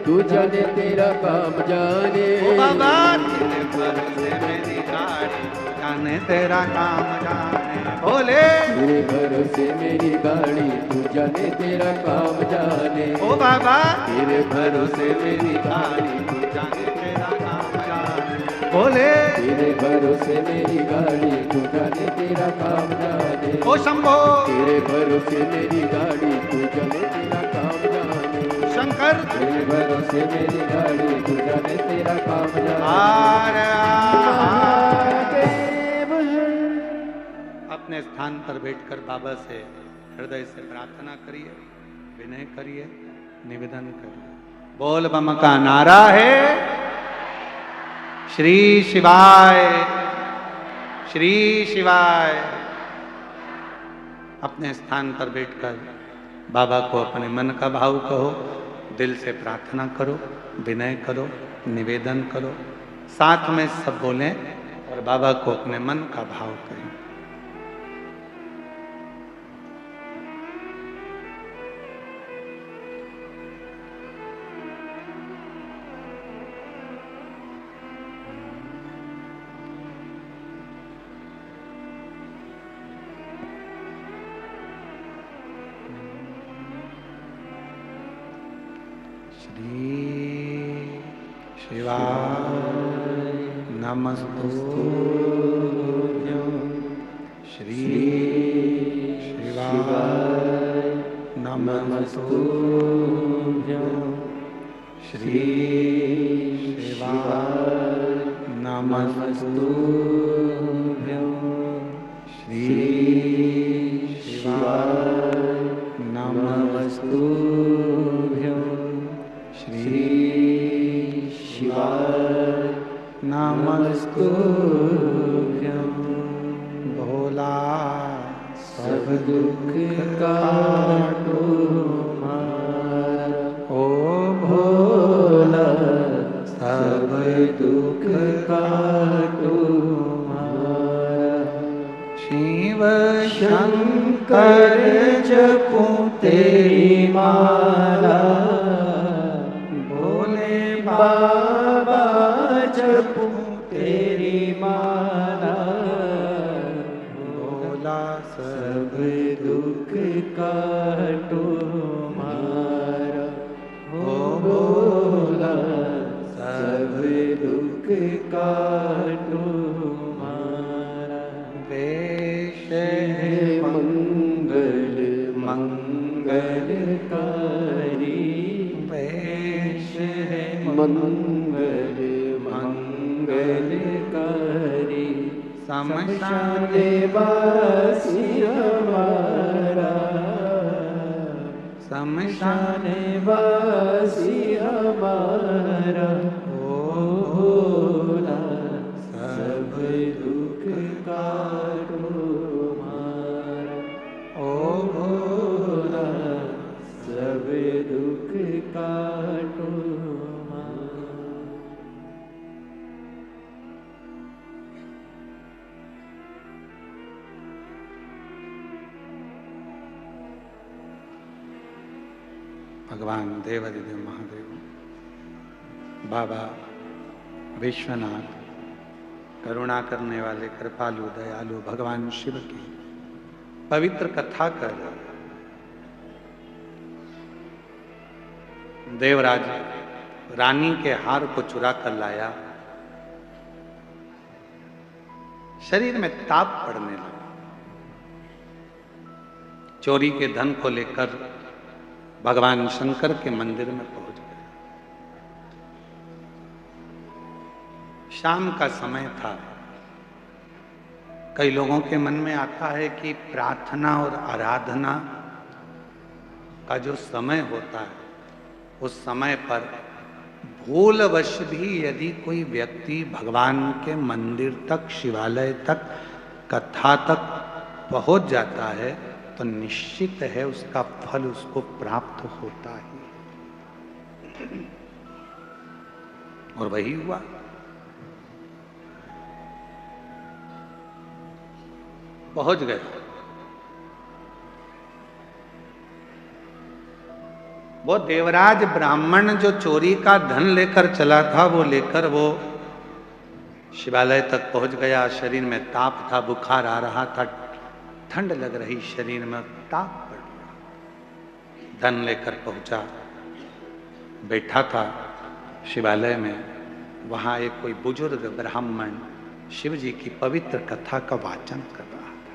तू जाने तेरा काम जाने। ओ बाबा तेरे भरोसे मेरी गाड़ी, तू जाने तेरा काम जाने। बोले तेरे भरोसे मेरी गाड़ी, तू जाने तेरा काम जाने। ओ बाबा तेरे भरोसे मेरी गाड़ी, तू जाने तेरा काम जाने। बोले तेरे भरोसे मेरी गाड़ी, तू जाने तेरा काम जाने। ओ शंभो तेरे भरोसे मेरी गाड़ी, तू जाने तेरा काम जाने। शंकर तेरे भरोसे मेरी गाड़ी, तू जाने तेरा काम जाने। महादेव है। अपने स्थान पर बैठकर बाबा से हृदय से प्रार्थना करिए, विनय करिए, निवेदन करिए। बोल बम का नारा है, श्री शिवाय, श्री शिवाय। अपने स्थान पर बैठकर बाबा को अपने मन का भाव कहो, दिल से प्रार्थना करो, विनय करो, निवेदन करो। साथ में सब बोलें और बाबा को अपने मन का भाव करें। शिवाय नमस्तुभ्यं, श्री शिवाय नमस्तुभ्यं, श्री शिवाय नमस्तुभ्यं, श्री शिवाय नमस्तुभ्यं, श्री शिवाय नमस्तुभ्यं। भोला सब दुख काटो हमारा, ओ भोला सब दुख काटो हमारा। शिव शंकर जपूं तेरी माला, भोले बाबा जपूं तेरी माला। भोला सब दुख काटो हमारा, ओ भोला सब दुख काटो हमारा। वेश है मंगल मंगलकारी, वेश है मंगल मंगलकारी। शमशान वासी हमारा, शमशान वासी हमारा। ओ भोला सब दुख काटो हमारा, ओ भोला सब दुख काटो हमारा। भगवान देवादिदेव महादेव, बाबा विश्वनाथ, करुणा करने वाले कृपालु दयालु भगवान शिव की पवित्र कथा कर देवराज रानी के हार को चुरा कर लाया, शरीर में ताप पड़ने लगा। चोरी के धन को लेकर भगवान शंकर के मंदिर में पहुंच गए। शाम का समय था। कई लोगों के मन में आता है कि प्रार्थना और आराधना का जो समय होता है, उस समय पर भूलवश भी यदि कोई व्यक्ति भगवान के मंदिर तक, शिवालय तक, कथा तक पहुंच जाता है तो निश्चित है उसका फल उसको प्राप्त होता ही। और वही हुआ। पहुंच गए। वो देवराज ब्राह्मण जो चोरी का धन लेकर चला था, वो लेकर वो शिवालय तक पहुंच गया। शरीर में ताप था, बुखार आ रहा था, ठंड लग रही, शरीर में ताप पड़ रहा। धन लेकर पहुंचा, बैठा था शिवालय में। वहां एक कोई बुजुर्ग ब्राह्मण शिव जी की पवित्र कथा का वाचन कर रहा था।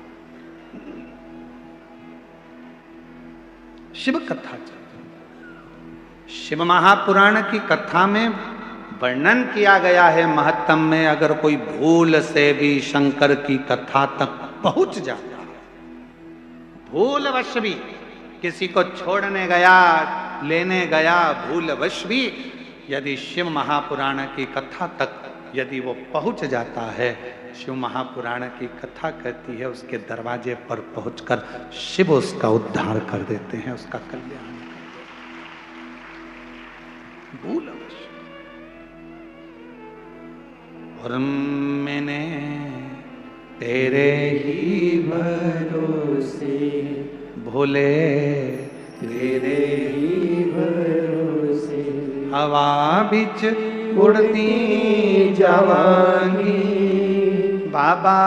शिव कथा चल, शिव महापुराण की कथा में वर्णन किया गया है महत्तम में, अगर कोई भूल से भी शंकर की कथा तक पहुंच जाता, भूलवश भी किसी को छोड़ने गया, लेने गया, भूलवश भी यदि शिव महापुराण की कथा तक यदि वो पहुंच जाता है, शिव महापुराण की कथा कहती है उसके दरवाजे पर पहुंचकर शिव उसका उद्धार कर देते हैं, उसका कल्याण कर देते हैं। भूलवश। और मैंने तेरे ही भरोसे, भोले तेरे ही भरोसे, हवा बिच उड़ती जावांगी, बाबा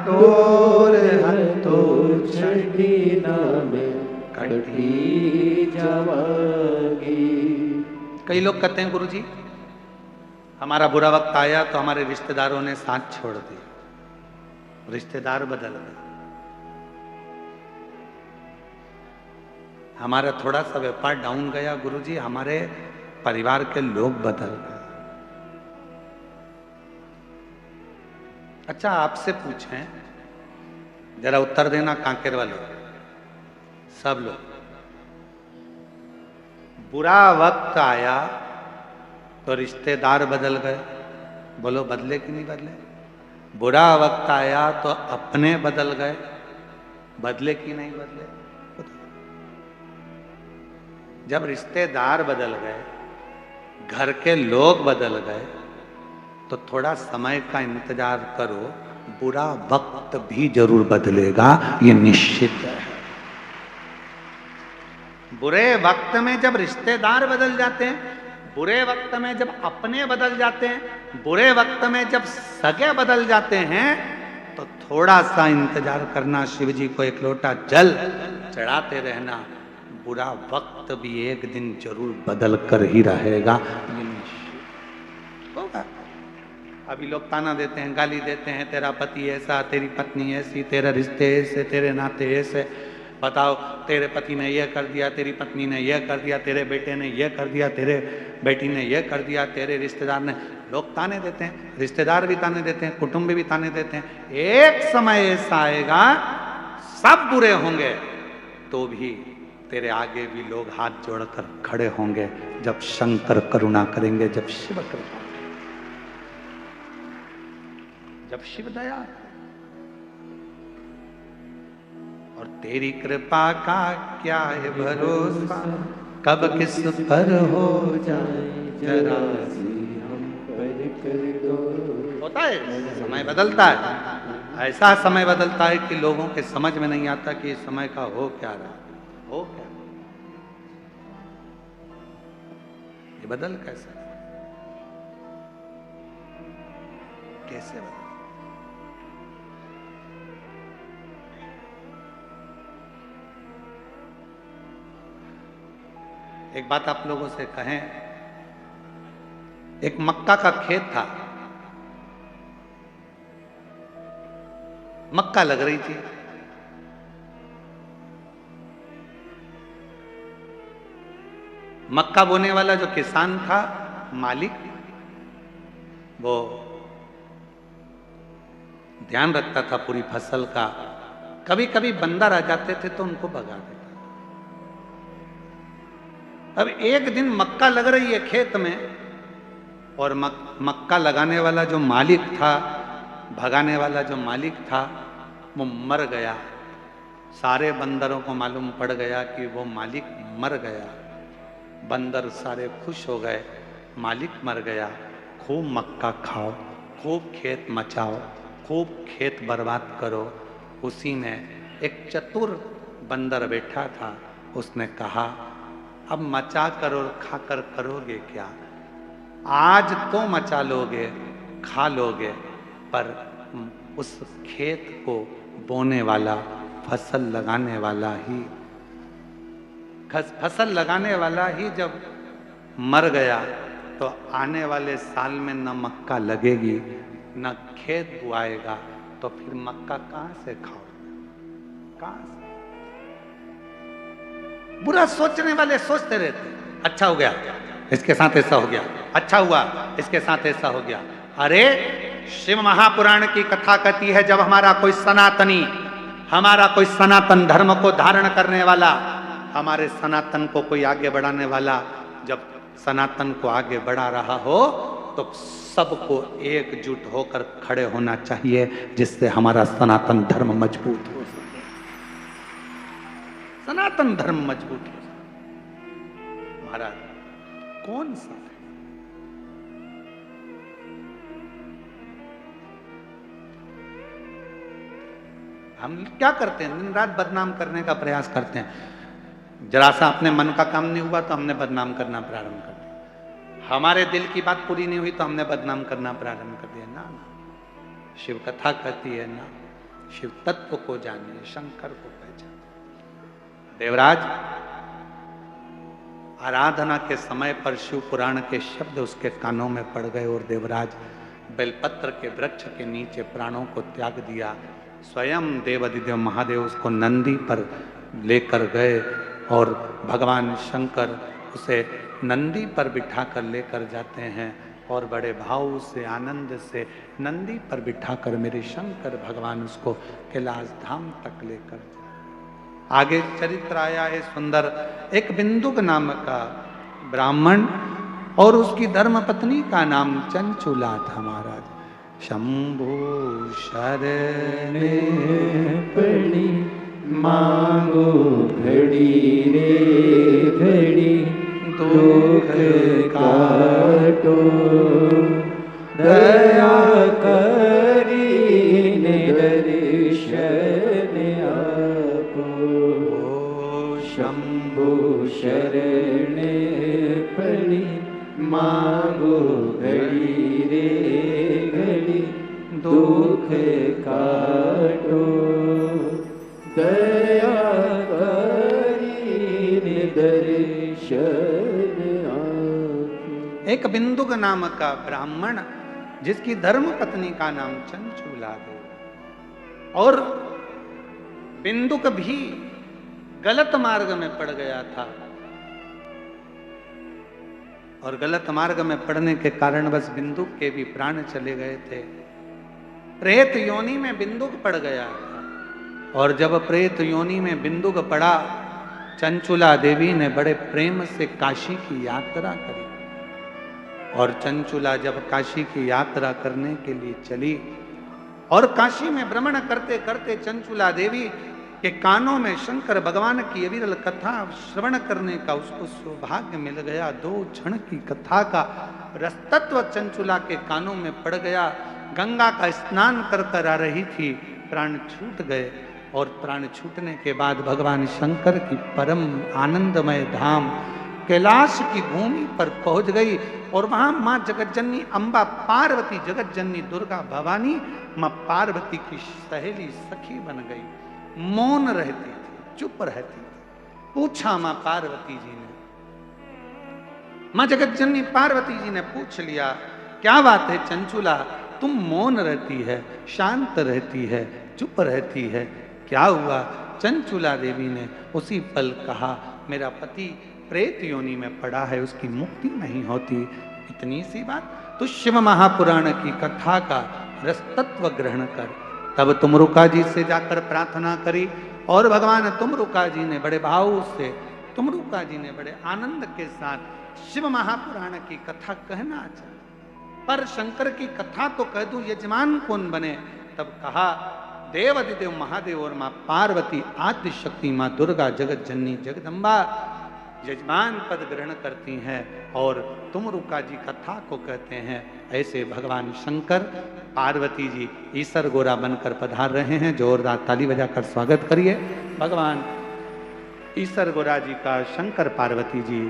डोर हतो छड़ी ना में कटी जावांगी। कई लोग कहते हैं गुरुजी हमारा बुरा वक्त आया तो हमारे रिश्तेदारों ने साथ छोड़ दिया, रिश्तेदार बदल गए। हमारा थोड़ा सा व्यापार डाउन गया गुरुजी, हमारे परिवार के लोग बदल गए। अच्छा आपसे पूछें, जरा उत्तर देना कांकेर वालों, सब लोग, बुरा वक्त आया तो रिश्तेदार बदल गए, बोलो बदले कि नहीं बदले? बुरा वक्त आया तो अपने बदल गए, बदले कि नहीं बदले? जब रिश्तेदार बदल गए, घर के लोग बदल गए, तो थोड़ा समय का इंतजार करो, बुरा वक्त भी जरूर बदलेगा, ये निश्चित है। बुरे वक्त में जब रिश्तेदार बदल जाते हैं, बुरे वक्त में जब अपने बदल जाते हैं, बुरे वक्त में जब सगे बदल जाते हैं, तो थोड़ा सा इंतजार करना, शिव जी को एक लोटा जल चढ़ाते रहना, बुरा वक्त भी एक दिन जरूर बदल कर ही रहेगा, ये निश्चित होगा। अभी लोग ताना देते हैं, गाली देते हैं, तेरा पति ऐसा, तेरी पत्नी ऐसी, तेरे रिश्ते ऐसे, तेरे नाते ऐसे, बताओ तेरे पति ने यह कर दिया, तेरी पत्नी ने यह कर दिया, तेरे बेटे ने यह कर दिया, तेरे बेटी ने यह कर दिया, तेरे रिश्तेदार ने, लोग ताने देते हैं, रिश्तेदार भी ताने देते हैं, कुटुंब भी ताने देते हैं। एक समय ऐसा आएगा सब बुरे होंगे तो भी तेरे आगे भी लोग हाथ जोड़कर खड़े होंगे, जब शंकर करुणा करेंगे, जब शिव कृपा, जब शिव दया। और तेरी कृपा का क्या है भरोसा, कब किस पर हो जाए जरा सी हम पर कर दो। होता है, समय बदलता है, ऐसा समय बदलता है कि लोगों के समझ में नहीं आता कि इस समय का हो क्या रहा, हो क्या, ये बदल कैसे कैसे बदल? एक बात आप लोगों से कहें, एक मक्का का खेत था, मक्का लग रही थी। मक्का बोने वाला जो किसान था, मालिक, वो ध्यान रखता था पूरी फसल का। कभी कभी बंदर आ जाते थे तो उनको भगा देता। अब एक दिन मक्का लग रही है खेत में, और मक्का लगाने वाला जो मालिक था, भगाने वाला जो मालिक था, वो मर गया। सारे बंदरों को मालूम पड़ गया कि वो मालिक मर गया। बंदर सारे खुश हो गए, मालिक मर गया, खूब मक्का खाओ, खूब खेत मचाओ, खूब खेत बर्बाद करो। उसी में एक चतुर बंदर बैठा था, उसने कहा, अब मचा कर और खाकर करोगे क्या? आज तो मचा लोगे, खा लोगे, पर उस खेत को बोने वाला, फसल लगाने वाला ही, फसल लगाने वाला ही जब मर गया तो आने वाले साल में न मक्का लगेगी, न खेत बुआएगा, तो फिर मक्का कहां से खाओगे? कहां से? बुरा सोचने वाले सोचते रहते, अच्छा हो गया इसके साथ ऐसा हो गया, अच्छा हुआ इसके साथ ऐसा हो गया। अरे शिव महापुराण की कथा कहती है, जब हमारा कोई सनातनी, हमारा कोई सनातन धर्म को धारण करने वाला, हमारे सनातन को कोई आगे बढ़ाने वाला जब सनातन को आगे बढ़ा रहा हो, तो सबको एकजुट होकर खड़े होना चाहिए, जिससे हमारा सनातन धर्म मजबूत हो सके। सनातन धर्म मजबूत हो सके। महाराज कौन सा है? हम क्या करते हैं? दिन रात बदनाम करने का प्रयास करते हैं। जरा सा अपने मन का काम नहीं हुआ तो हमने बदनाम करना प्रारंभ कर दिया। हमारे दिल की बात पूरी नहीं हुई तो हमने बदनाम करना प्रारंभ कर दिया। ना ना, शिव कथा कहती है ना, शिव तत्व को जानिए, शंकर को पहचानिए। देवराज आराधना के समय पर शिव पुराण के शब्द उसके कानों में पड़ गए, और देवराज बेलपत्र के वृक्ष के नीचे प्राणों को त्याग दिया। स्वयं देवाधिदेव महादेव उसको नंदी पर लेकर गए, और भगवान शंकर उसे नंदी पर बिठाकर लेकर जाते हैं, और बड़े भाव से, आनंद से नंदी पर बिठाकर मेरे शंकर भगवान उसको कैलाश धाम तक लेकर जाते। आगे चरित्र आया है सुंदर। एक बिंदुक नाम का ब्राह्मण, और उसकी धर्म पत्नी का नाम चंचुला था। महाराज शंभु शरण पड़ी मांगो घड़ी रे घड़ी, दुख काटो दया करी दर्शन आपो। शंभु शरण पड़ी मांगो घड़ी रे घड़ी, दुख काटो दया करी दर्शन आपो। एक बिंदुक नाम का ब्राह्मण, जिसकी धर्म पत्नी का नाम चंचुला है, और बिंदुक भी गलत मार्ग में पड़ गया था, और गलत मार्ग में पड़ने के कारण बस बिंदुक के भी प्राण चले गए थे। प्रेत योनि में बिंदुक पड़ गया था, और जब प्रेत योनि में बिंदुक पड़ा, चंचुला देवी ने बड़े प्रेम से काशी की यात्रा करी। और चंचुला जब काशी की यात्रा करने के लिए चली, और काशी में भ्रमण करते करते चंचुला देवी के कानों में शंकर भगवान की अविरल कथा श्रवण करने का उसको सौभाग्य मिल गया। 2 क्षण की कथा का रसतत्व चंचुला के कानों में पड़ गया। गंगा का स्नान कर कर आ रही थी, प्राण छूट गए, और प्राण छूटने के बाद भगवान शंकर की परम आनंदमय धाम कैलाश की भूमि पर पहुंच गई, और वहां मां जगतजननी अम्बा पार्वती, जगतजननी दुर्गा भवानी मां पार्वती की सहेली सखी बन गई। मौन रहती थी, चुप रहती थी। पूछा मां पार्वती जी ने, मां जगत जननी पार्वती जी ने पूछ लिया, क्या बात है चंचुला, तुम मौन रहती है, शांत रहती है, चुप रहती है, क्या हुआ? चंचुला देवी ने उसी पल कहा, मेरा पति प्रेत योनि में पड़ा है, उसकी मुक्ति नहीं होती। इतनी सी बात? तो शिव महापुराण की कथा का रसतत्व ग्रहण कर। तब तुमरुका जी से जाकर प्रार्थना करी और भगवान तुमरुका जी ने बड़े भाव से, तुमरुका जी ने बड़े आनंद के साथ शिव महापुराण की कथा कहना चाहा, पर शंकर की कथा तो कह दूं, यजमान कौन बने? तब कहा, देवादिदेव महादेव और मां पार्वती, आदि शक्ति मां दुर्गा, जगत जननी जगदम्बा यजमान पद ग्रहण करती हैं और तुमरुका जी कथा को कहते हैं। ऐसे भगवान शंकर पार्वती जी ईसर गोरा बनकर पधार रहे हैं। जोरदार ताली बजाकर स्वागत करिए भगवान ईसर गोरा जी का। शंकर पार्वती जी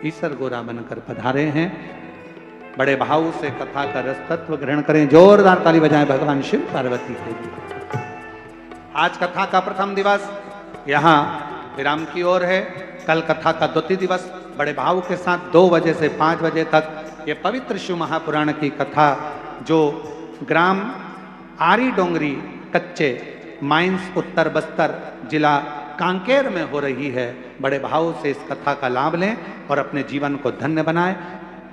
ईसर गोरा बनकर पधारे हैं। बड़े भाव से कथा का रस तत्व ग्रहण करें। जोरदार ताली बजाएं भगवान शिव पार्वती के लिए। आज कथा का प्रथम दिवस यहाँ विराम की ओर है। कल कथा का द्वितीय दिवस बड़े भाव के साथ 2 बजे से 5 बजे तक ये पवित्र शिव महापुराण की कथा जो ग्राम आरी डोंगरी कच्चे माइंस उत्तर बस्तर जिला कांकेर में हो रही है। बड़े भाव से इस कथा का लाभ लें और अपने जीवन को धन्य बनाएं।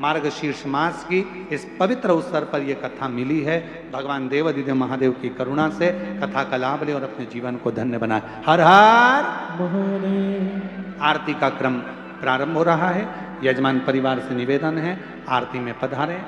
मार्गशीर्ष मास की इस पवित्र अवसर पर यह कथा मिली है। भगवान देवादिदेव महादेव की करुणा से कथा का लाभ लें और अपने जीवन को धन्य बनाएं। हर हर महादेव। आरती का क्रम प्रारंभ हो रहा है। यजमान परिवार से निवेदन है, आरती में पधारें।